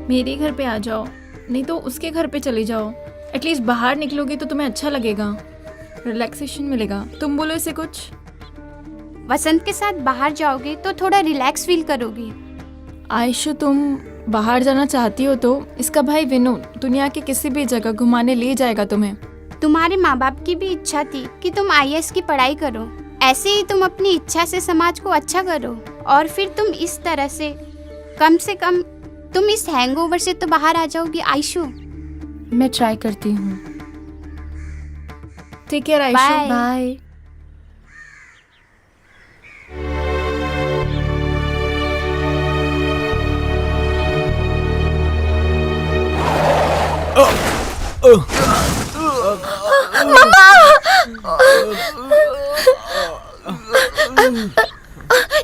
S16: मेरे घर पे आ जाओ, नहीं तो उसके घर पे चले जाओ। एटलीस्ट बाहर निकलोगे तो तुम्हें अच्छा लगेगा, रिलैक्सेशन मिलेगा। तुम बोलो, इसे कुछ।
S17: वसंत के साथ बाहर जाओगे तो थोड़ा रिलैक्स फील करोगी।
S16: आयशु, तुम बाहर जाना चाहती हो तो इसका भाई विनोद दुनिया के किसी भी जगह घुमाने ले जाएगा तुम्हें।
S17: तुम्हारे माँ बाप की भी इच्छा थी कि तुम IAS की पढ़ाई करो, ऐसे ही तुम अपनी इच्छा से समाज को अच्छा करो, और फिर तुम इस तरह से कम तुम इस हैंगओवर से तो बाहर आ जाओगी आयशु।
S16: मैं ट्राई करती हूँ। Take care Ayshu, bye.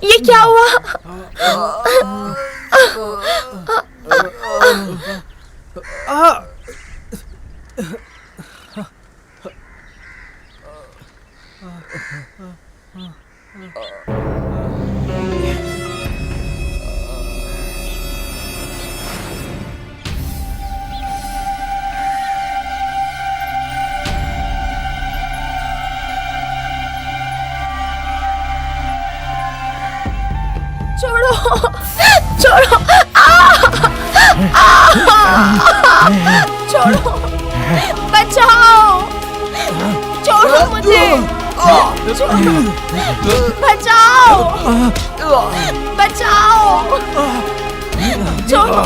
S5: ये क्या हुआ? छोड़ो, छोड़ो, छोड़ो, बचाओ, छोड़ो मुझे, बचाओ, बचाओ, छोड़ो,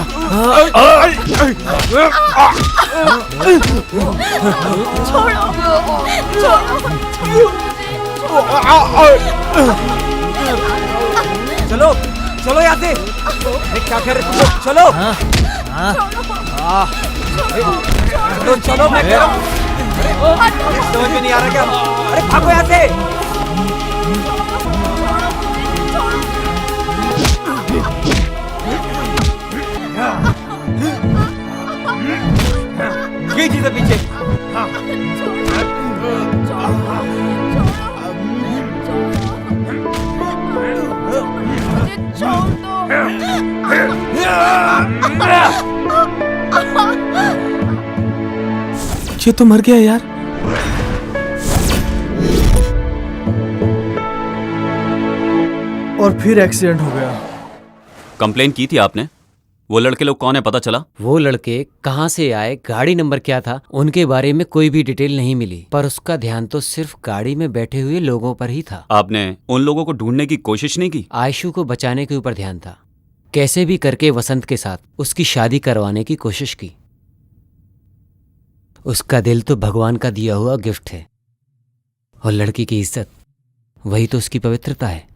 S7: चलो चलो यहाँ से। क्या कर रहे तुम लोग? चलो चलो, मैं कह रहा हूँ। समझ में नहीं आ रहा क्या? अरे भागो यहाँ से। ये चीज़ है पीछे।
S10: ये तो मर गया यार।
S2: और फिर एक्सीडेंट हो गया।
S1: कंप्लेन की थी आपने? वो लड़के लोग कौन है पता चला?
S11: वो लड़के कहाँ से आए, गाड़ी नंबर क्या था, उनके बारे में कोई भी डिटेल नहीं मिली, पर उसका ध्यान तो सिर्फ गाड़ी में बैठे हुए लोगों पर ही था।
S1: आपने उन लोगों को ढूंढने की कोशिश नहीं की?
S11: आयशु को बचाने के ऊपर ध्यान था। कैसे भी करके वसंत के साथ उसकी शादी करवाने की कोशिश की। उसका दिल तो भगवान का दिया हुआ गिफ्ट है, और लड़की की इज्जत वही तो उसकी पवित्रता है।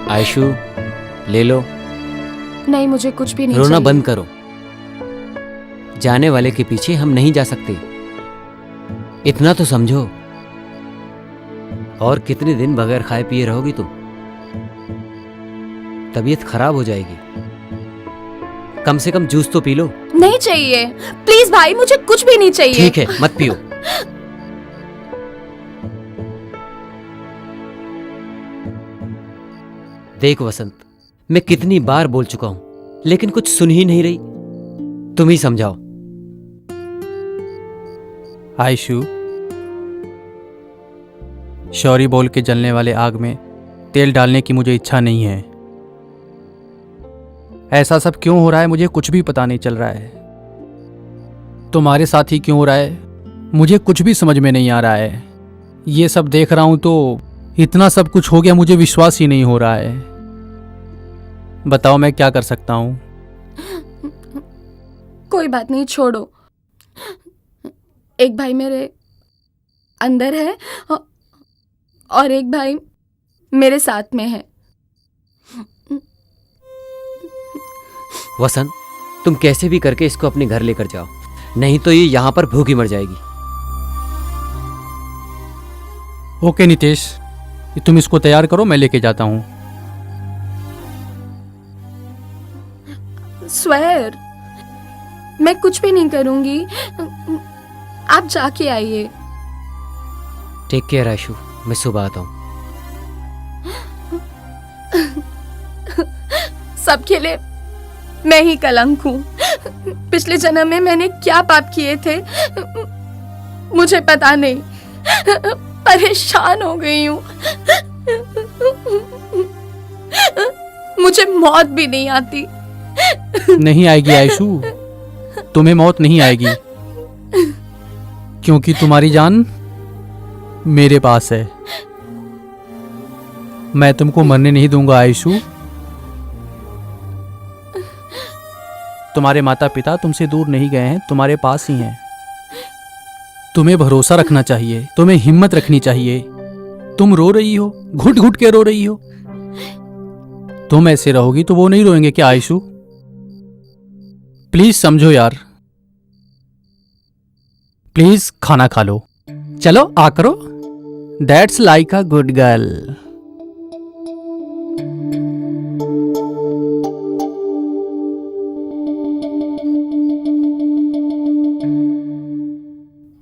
S11: आयशु, ले लो।
S6: नहीं, मुझे कुछ भी नहीं
S11: रोना
S6: चाहिए।
S11: बंद करो। जाने वाले के पीछे हम नहीं जा सकते, इतना तो समझो। और कितने दिन बगैर खाए पिए रहोगी तुम? तबीयत खराब हो जाएगी। कम से कम जूस तो पी लो।
S5: नहीं चाहिए, प्लीज भाई, मुझे कुछ भी नहीं चाहिए।
S11: ठीक है, मत पियो। देख वसंत, मैं कितनी बार बोल चुका हूं, लेकिन कुछ सुन ही नहीं रही। तुम ही समझाओ।
S9: आयशु, शौरी बोल के जलने वाले आग में तेल डालने की मुझे इच्छा नहीं है। ऐसा सब क्यों हो रहा है मुझे कुछ भी पता नहीं चल रहा है। तुम्हारे साथ ही क्यों हो रहा है मुझे कुछ भी समझ में नहीं आ रहा है। ये सब देख रहा हूं तो इतना सब कुछ हो गया, मुझे विश्वास ही नहीं हो रहा है। बताओ मैं क्या कर सकता हूं?
S5: कोई बात नहीं, छोड़ो। एक भाई मेरे अंदर है और एक भाई मेरे साथ में है।
S11: वसंत, तुम कैसे भी करके इसको अपने घर लेकर जाओ, नहीं तो ये यहां पर भूखी मर जाएगी।
S9: ओके नितेश, तुम इसको तैयार करो, मैं लेके जाता हूं।
S5: स्वेर, मैं कुछ भी नहीं करूंगी, आप जाके आइए।
S11: टेक केयर आयशु, मैं सुबह आता हूं।
S5: सबके लिए मैं ही कलंक हूं। पिछले जन्म में मैंने क्या पाप किए थे
S6: मुझे पता नहीं, परेशान हो गई हूँ। मुझे मौत भी नहीं आती।
S9: नहीं आएगी आयशु, तुम्हें मौत नहीं आएगी, क्योंकि तुम्हारी जान मेरे पास है। मैं तुमको मरने नहीं दूंगा आयशु। तुम्हारे माता पिता तुमसे दूर नहीं गए हैं, तुम्हारे पास ही हैं। तुम्हें भरोसा रखना चाहिए, तुम्हें हिम्मत रखनी चाहिए। तुम रो रही हो, घुट घुट के रो रही हो। तुम ऐसे रहोगी तो वो नहीं रोएंगे क्या आयशु? प्लीज समझो यार, प्लीज खाना खा लो। चलो आ करो। That's like a good girl.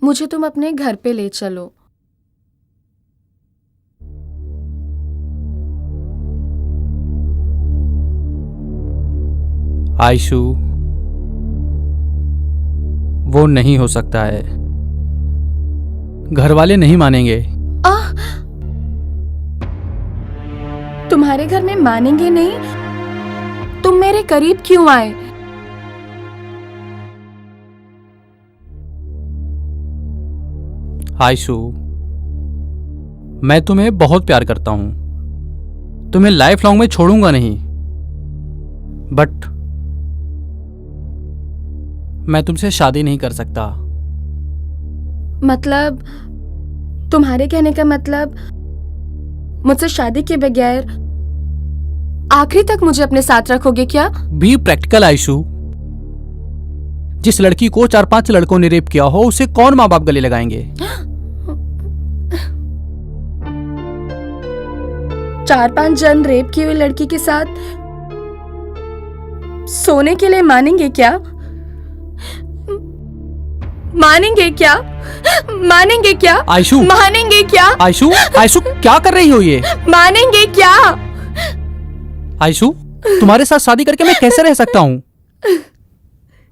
S6: मुझे तुम अपने घर पे ले चलो।
S9: आयशु, वो नहीं हो सकता है। घर वाले नहीं मानेंगे।
S6: तुम्हारे घर में मानेंगे नहीं? तुम मेरे करीब क्यों आए?
S9: आयशु, मैं तुम्हें बहुत प्यार करता हूं, तुम्हें लाइफ लॉन्ग में छोड़ूंगा नहीं, बट मैं तुमसे शादी नहीं कर सकता।
S6: मतलब तुम्हारे कहने का मतलब मुझसे शादी के बगैर आखिरी तक मुझे अपने साथ रखोगे क्या?
S9: Be practical Aishu. जिस लड़की को 4-5 लड़कों ने रेप किया हो, उसे कौन माँ बाप गले लगाएंगे?
S6: 4-5 जन रेप की हुई लड़की के साथ सोने के लिए मानेंगे क्या? मानेंगे क्या? मानेंगे क्या?
S9: आयशु,
S6: मानेंगे क्या?
S9: आयशु, आयशु क्या कर रही हो ये?
S6: मानेंगे क्या?
S9: आयशु, तुम्हारे साथ शादी करके मैं कैसे रह सकता हूँ?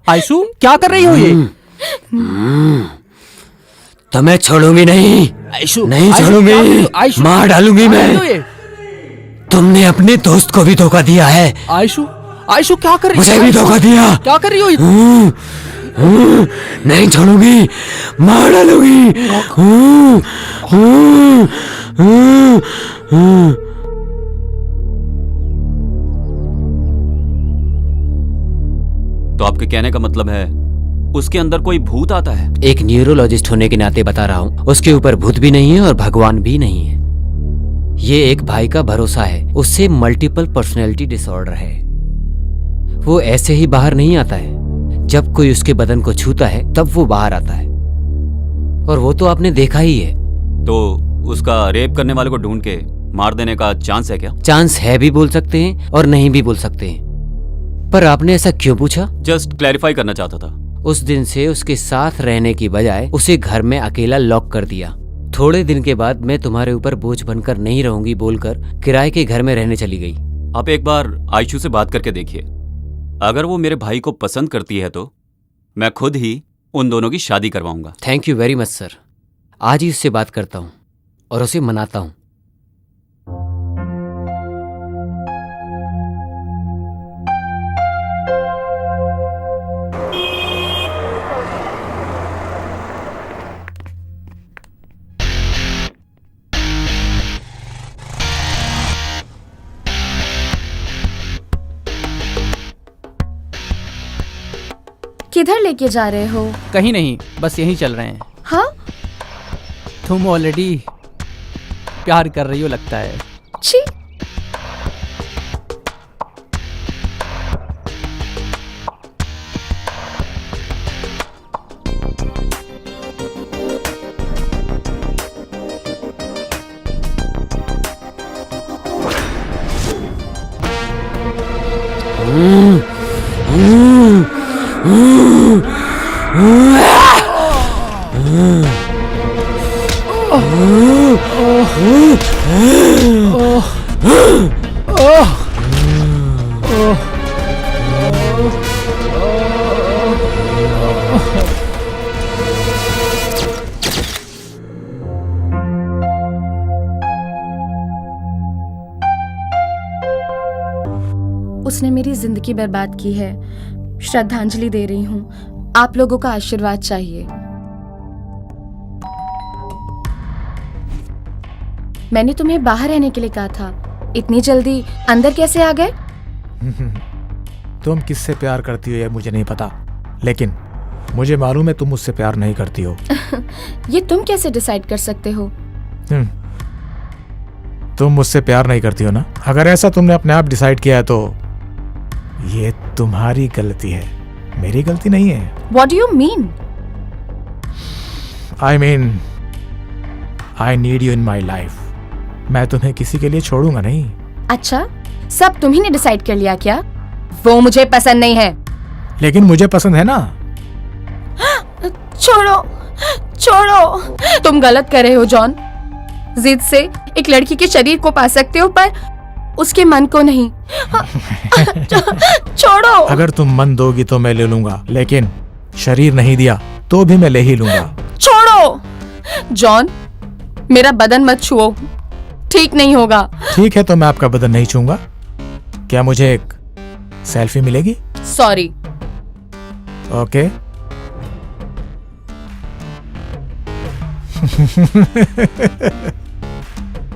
S9: आयशु क्या कर रही हो ये?
S11: तो मैं छोड़ूंगी नहीं।
S9: आयशु,
S11: नहीं छोड़ूंगी, मार डालूंगी मैं। तुमने अपने दोस्त को भी धोखा दिया है।
S9: आयशु, आयशु क्या कर रही हो?
S11: मुझे भी धोखा दिया।
S9: क्या कर रही हो?
S11: नहीं छोड़ूंगी, मार डालूंगी।
S1: तो आपके कहने का मतलब है उसके अंदर कोई भूत आता है?
S11: एक न्यूरोलॉजिस्ट होने के नाते बता रहा हूँ, उसके ऊपर भूत भी नहीं है और भगवान भी नहीं है। ये एक भाई का भरोसा है, उससे मल्टीपल पर्सनैलिटी डिसऑर्डर है। वो ऐसे ही बाहर नहीं आता है, जब कोई उसके बदन को छूता है तब वो बाहर आता है, और वो तो आपने देखा ही है।
S1: तो उसका रेप करने वाले को ढूंढ के मार देने का चांस है क्या?
S11: चांस है भी बोल सकते हैं और नहीं भी बोल सकते हैं। पर आपने ऐसा क्यों पूछा?
S1: जस्ट क्लैरिफाई करना चाहता था।
S11: उस दिन से उसके साथ रहने की बजाय उसे घर में अकेला लॉक कर दिया। थोड़े दिन के बाद मैं तुम्हारे ऊपर बोझ बनकर नहीं रहूंगी बोलकर किराए के घर में रहने चली गई।
S1: आप एक बार आयशु से बात करके देखिए, अगर वो मेरे भाई को पसंद करती है तो मैं खुद ही उन दोनों की शादी करवाऊंगा।
S11: Thank you very much sir. आज ही उससे बात करता हूँ और उसे मनाता हूँ।
S6: किधर लेके जा रहे हो?
S9: कहीं नहीं, बस यहीं चल रहे हैं।
S6: हाँ?
S9: तुम ऑलरेडी प्यार कर रही हो लगता है।
S6: छी। जिंदगी बर्बाद की है, श्रद्धांजलि दे रही हूँ। आप लोगों का आशीर्वाद चाहिए। मैंने तुम्हें बाहर रहने के लिए कहा था, इतनी जल्दी अंदर कैसे आ गए?
S4: तुम किससे प्यार करती हो ये मुझे नहीं पता, लेकिन मुझे मालूम है तुम मुझसे प्यार नहीं करती हो।
S6: ये तुम कैसे डिसाइड कर सकते हो?
S4: तुम मुझसे प्यार नहीं करती हो ना? अगर ऐसा तुमने अपने आप डिसाइड किया है तो ये तुम्हारी गलती है, मेरी गलती नहीं है।
S6: What do you mean?
S4: I mean, I need you in my life. मैं तुम्हें किसी के लिए छोड़ूंगा नहीं।
S6: अच्छा, सब तुम्ही ने डिसाइड कर लिया क्या? वो मुझे पसंद नहीं है।
S4: लेकिन मुझे पसंद है ना।
S6: छोड़ो, छोड़ो। तुम गलत कर रहे हो जॉन। जिद से एक लड़की के शरीर को पा सकते हो पर उसके मन को नहीं। छोड़ो।
S4: अगर तुम मन दोगी तो मैं ले लूंगा, लेकिन शरीर नहीं दिया तो भी मैं ले ही लूंगा।
S6: छोड़ो जॉन, मेरा बदन मत छुओ, ठीक नहीं होगा।
S4: ठीक है तो मैं आपका बदन नहीं छूंगा। क्या मुझे एक सेल्फी मिलेगी?
S6: Sorry.
S4: Okay.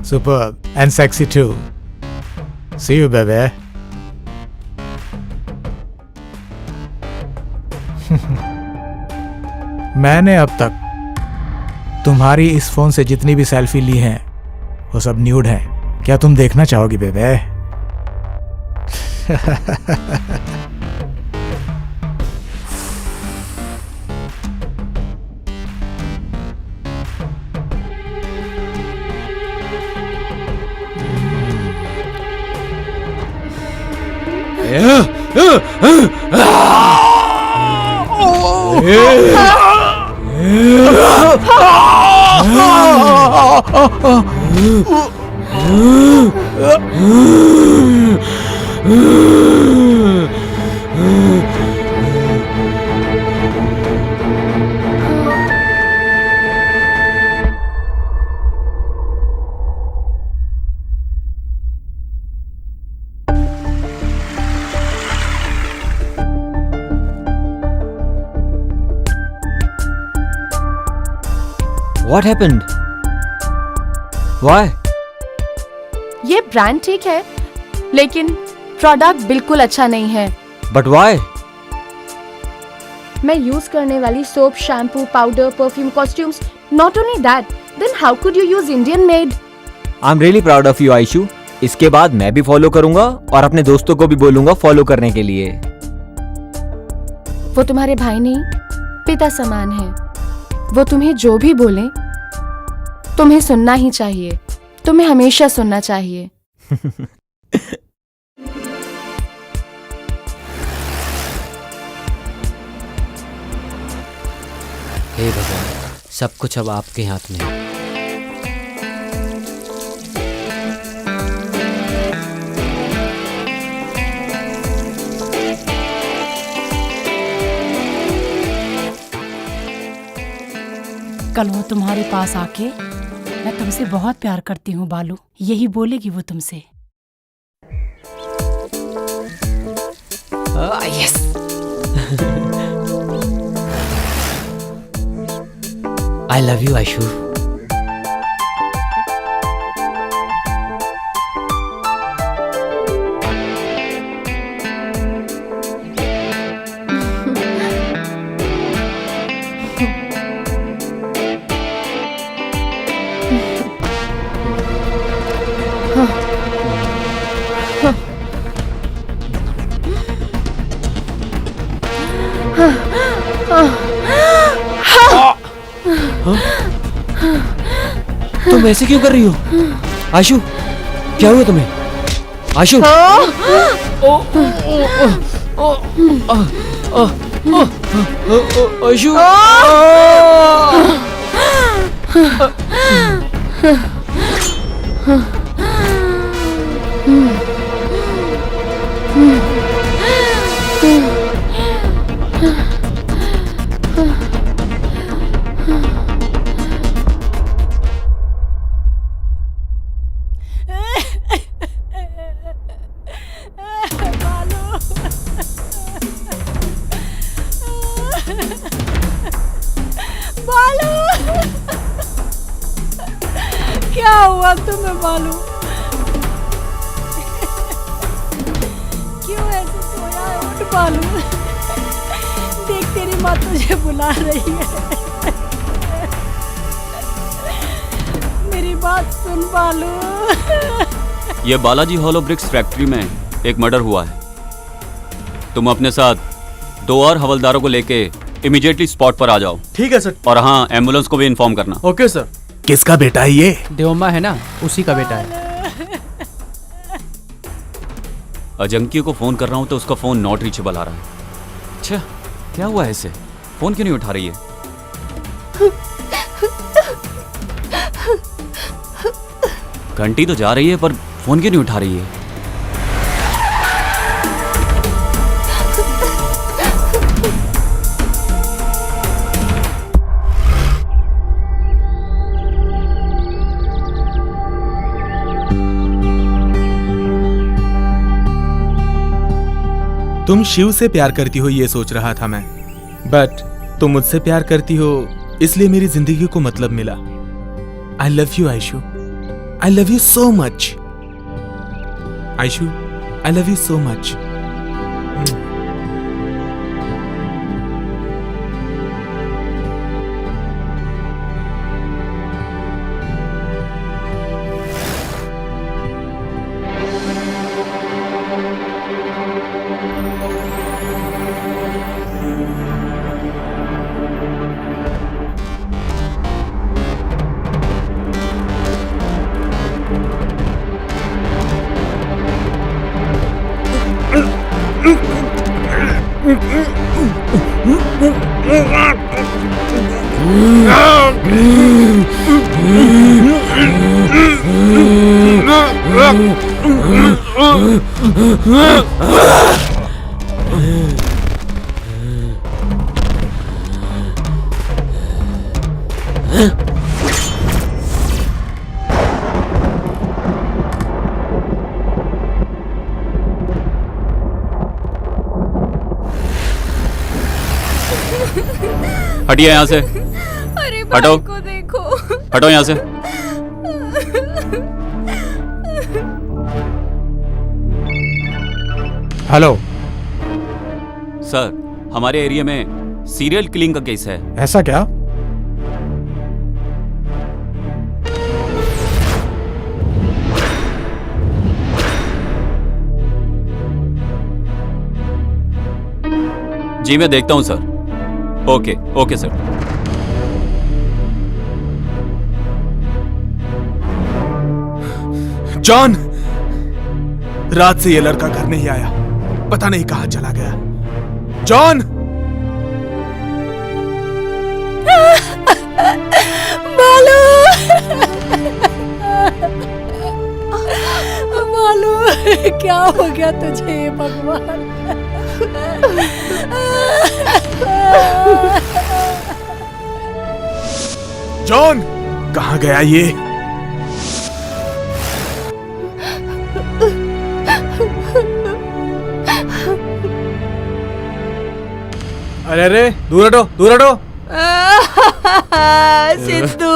S4: Superb and sexy too. See you, baby. मैंने अब तक तुम्हारी इस फोन से जितनी भी सेल्फी ली हैं वो सब न्यूड हैं। क्या तुम देखना चाहोगी बेबे?
S7: What happened? Why?
S6: ये ब्रांड ठीक है, लेकिन प्रोडक्ट बिल्कुल अच्छा नहीं है।
S7: But why?
S6: मैं यूज करने वाली soap, shampoo, powder, perfume, costumes, not only that, then how could you use Indian made?
S7: I'm really proud of you, Aishu. इसके बाद मैं भी फॉलो करूंगा और अपने दोस्तों को भी बोलूंगा फॉलो करने के लिए।
S6: वो तुम्हारे भाई नहीं, पिता समान है। वो तुम्हें जो भी बोले तुम्हें सुनना ही चाहिए, तुम्हें हमेशा सुनना चाहिए।
S11: हे भगवान, सब कुछ अब आपके हाथ में है।
S12: कल वो तुम्हारे पास आके मैं तुमसे बहुत प्यार करती हूँ बालू, यही बोलेगी वो तुमसे।
S11: Yes. I love you Aishu. तुम ऐसे क्यों कर रही हो आयशु? क्या हुआ तुम्हें आयशु? आयशु
S12: बालू क्या हुआ तुम्हें बालू? क्यों ऐसे सोया है? उठ बालू, देख तेरी माँ तुझे बुला रही है। मेरी बात सुन बालू।
S1: ये बालाजी हॉलो ब्रिक्स फैक्ट्री में एक मर्डर हुआ है। तुम अपने साथ 2 और हवलदारों को लेके इमीडिएटली स्पॉट पर आ जाओ।
S2: ठीक है सर।
S1: और हाँ, एम्बुलेंस को भी इन्फॉर्म करना।
S2: Okay sir.
S10: किसका बेटा है ये?
S9: देवम्मा है ना, उसी का बेटा है।
S1: अजंकी को फोन कर रहा हूँ तो उसका फोन नॉट रीचेबल आ रहा है। अच्छा, क्या हुआ है इसे? फोन क्यों नहीं उठा रही है? घंटी तो जा रही है पर फोन क्यों नहीं उठा रही है?
S10: तुम शिव से प्यार करती हो ये सोच रहा था मैं, बट तुम मुझसे प्यार करती हो इसलिए मेरी जिंदगी को मतलब मिला। I love you Aishu, I love you so much Aishu, I love you so much.
S1: हटिए यहाँ से।
S15: अरे
S1: हटो,
S15: को देखो।
S1: हटो यहाँ से।
S4: हेलो
S1: सर, हमारे एरिया में सीरियल किलिंग का केस है।
S4: ऐसा क्या?
S1: जी मैं देखता हूँ sir. Okay okay sir.
S10: John, रात से ये लड़का घर नहीं आया, पता नहीं कहां चला गया। जॉन!
S12: बालू बालू क्या हो गया तुझे भगवान?
S10: जॉन, कहां गया ये?
S2: अरे अरे, दूर हटो, दूर हटो।
S5: सिद्धू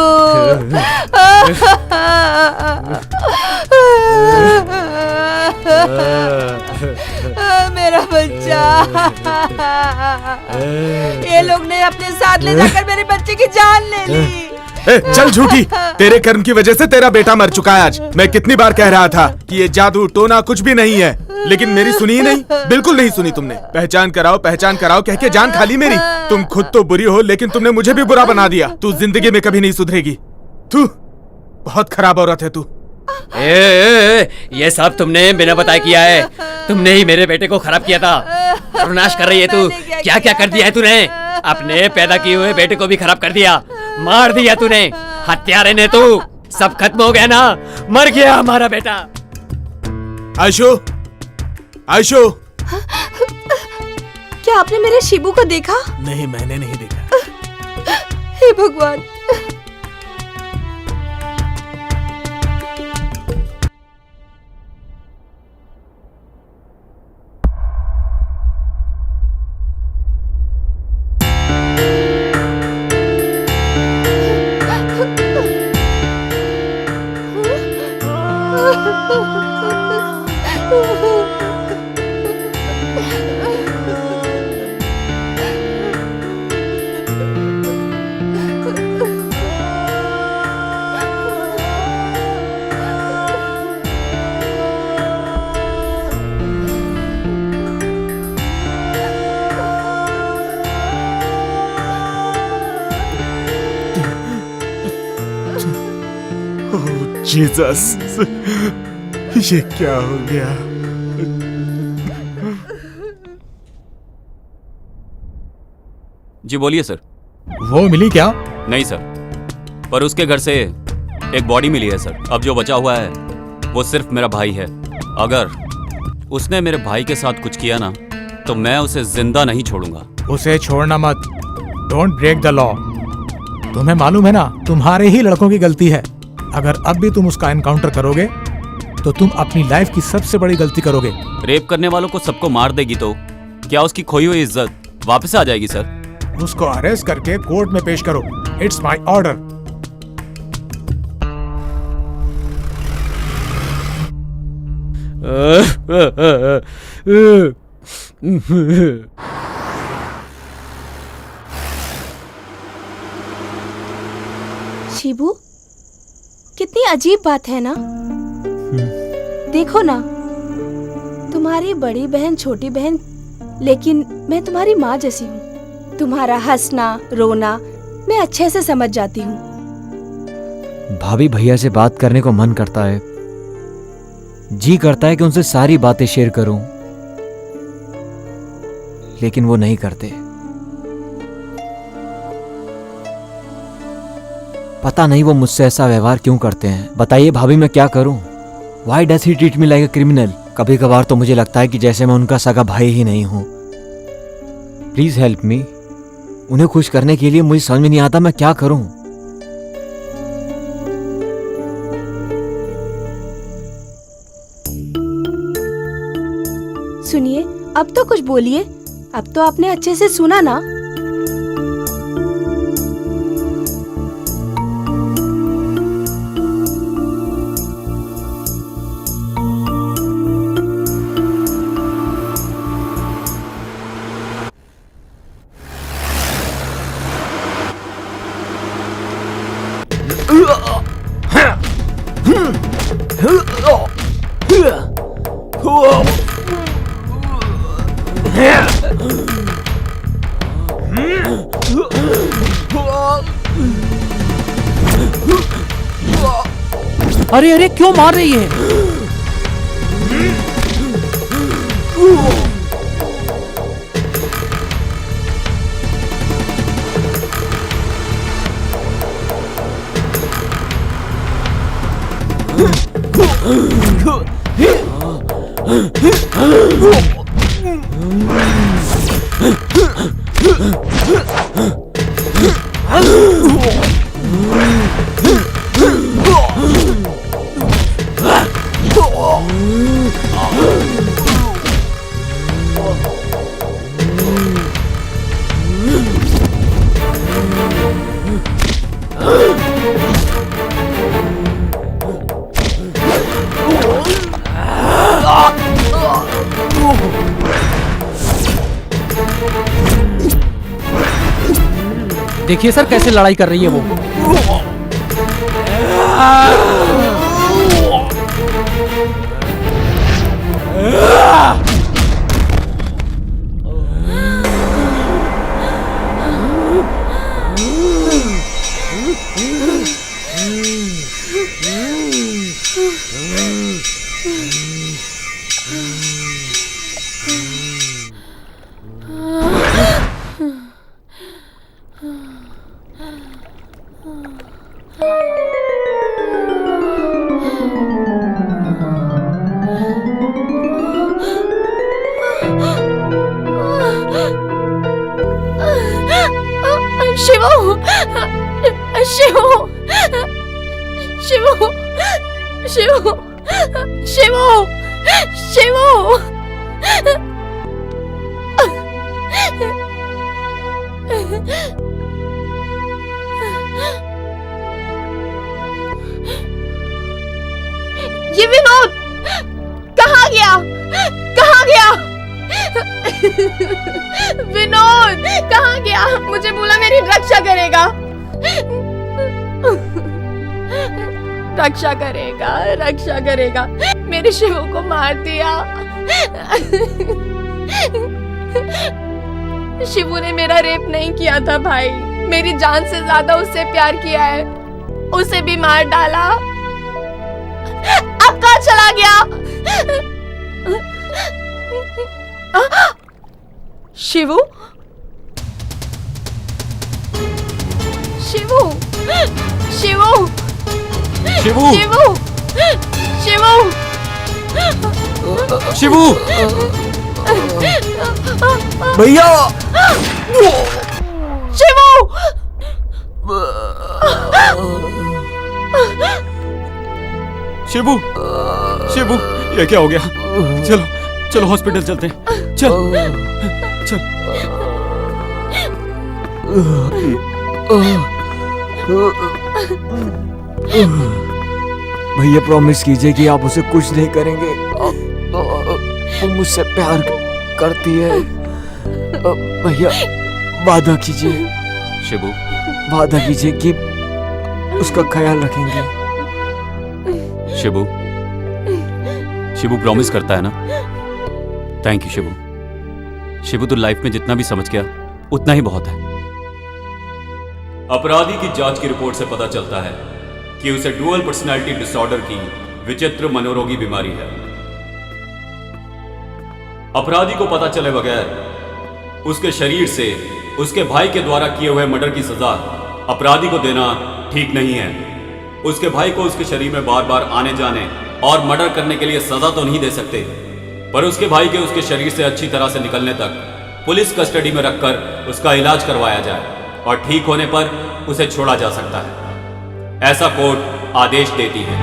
S5: मेरा बच्चा, ये लोग ने अपने साथ ले जाकर मेरे बच्चे की जान ले ली।
S10: चल झूठी, तेरे कर्म की वजह से तेरा बेटा मर चुका है आज। मैं कितनी बार कह रहा था कि ये जादू टोना कुछ भी नहीं है, लेकिन मेरी सुनी ही नहीं, बिल्कुल नहीं सुनी तुमने। पहचान कराओ कह के जान खाली मेरी। तुम खुद तो बुरी हो, लेकिन तुमने मुझे भी बुरा बना दिया। तू जिंदगी में कभी नहीं सुधरेगी। तू बहुत खराब औरत है तू।
S11: ये सब तुमने बिना बताए किया है। तुमने ही मेरे बेटे को खराब किया था। सर्वनाश कर रही है तू। क्या क्या कर दिया है तूने? अपने पैदा किए हुए बेटे को भी खराब कर दिया, मार दिया तूने। हत्यारे ने तू। सब खत्म हो गया ना, मर गया हमारा बेटा।
S10: आयशु, आयशु,
S5: क्या आपने मेरे शिबू को देखा?
S10: नहीं, मैंने नहीं देखा।
S5: हे भगवान।
S10: जीसस, ये क्या हो गया?
S1: जी बोलिए सर।
S4: वो मिली क्या?
S1: नहीं सर, पर उसके घर से एक बॉडी मिली है सर। अब जो बचा हुआ है वो सिर्फ मेरा भाई है। अगर उसने मेरे भाई के साथ कुछ किया ना तो मैं उसे जिंदा नहीं छोड़ूंगा।
S4: उसे छोड़ना मत। Don't break the law. तुम्हें मालूम है ना, तुम्हारे ही लड़कों की गलती है। अगर अब भी तुम उसका एनकाउंटर करोगे तो तुम अपनी लाइफ की सबसे बड़ी गलती करोगे।
S1: रेप करने वालों को सबको मार देगी तो क्या उसकी खोई हुई इज्जत वापस आ जाएगी सर?
S4: उसको अरेस्ट करके कोर्ट में पेश करो। It's my order.
S5: शिबू, कितनी अजीब बात है ना। देखो ना, तुम्हारी बड़ी बहन छोटी बहन, लेकिन मैं तुम्हारी माँ जैसी हूँ। तुम्हारा हंसना रोना मैं अच्छे से समझ जाती हूँ।
S7: भाभी भैया से बात करने को मन करता है, जी करता है कि उनसे सारी बातें शेयर करूं, लेकिन वो नहीं करते। पता नहीं वो मुझसे ऐसा व्यवहार क्यों करते हैं। बताइए भाभी, मैं क्या करूं? Why does he treat me like a criminal? कभी कभार तो मुझे लगता है कि जैसे मैं उनका सगा भाई ही नहीं हूं। Please help me. उन्हें खुश करने के लिए मुझे समझ में नहीं आता मैं क्या करूं।
S5: सुनिए, अब तो कुछ बोलिए। अब तो आपने अच्छे से सुना ना।
S9: अरे अरे, क्यों मार रही है? देखिए सर, कैसे लड़ाई कर रही है वो।
S5: ये विनोद कहाँ गया? कहाँ गया? विनोद कहाँ गया? मुझे बोला मेरी रक्षा करेगा। रक्षा करेगा, रक्षा करेगा। मेरे शिवो को मार दिया। शिवू ने मेरा रेप नहीं किया था भाई, मेरी जान से ज्यादा उससे प्यार किया है। उसे भी मार डाला। अब कहाँ चला गया? शिवू, शिवू, शिवू,
S1: शिवू,
S5: शिवू, शिवू,
S1: शिवू,
S7: भैया,
S5: शिवू,
S1: शिवू, शिवू, ये क्या हो गया? चलो चलो हॉस्पिटल चलते हैं। चल चल।
S7: भैया प्रॉमिस कीजिए कि आप उसे कुछ नहीं करेंगे। वो मुझसे प्यार करती है। भैया वादा कीजिए।
S1: शिवू,
S7: वादा कीजिए कि उसका ख्याल रखेंगे।
S1: शिवू, शिवू प्रॉमिस करता है ना? Thank you Shibu. शिवू तो लाइफ में जितना भी समझ गया उतना ही बहुत है। अपराधी की जांच की रिपोर्ट से पता चलता है कि उसे डुअल पर्सनैलिटी डिसऑर्डर की विचित्र मनोरोगी बीमारी है। अपराधी को पता चले बगैर उसके शरीर से उसके भाई के द्वारा किए हुए मर्डर की सजा अपराधी को देना ठीक नहीं है। उसके भाई को उसके शरीर में बार बार आने जाने और मर्डर करने के लिए सजा तो नहीं दे सकते, पर उसके भाई के उसके शरीर से अच्छी तरह से निकलने तक पुलिस कस्टडी में रखकर उसका इलाज करवाया जाए और ठीक होने पर उसे छोड़ा जा सकता है। ऐसा कोर्ट आदेश देती है।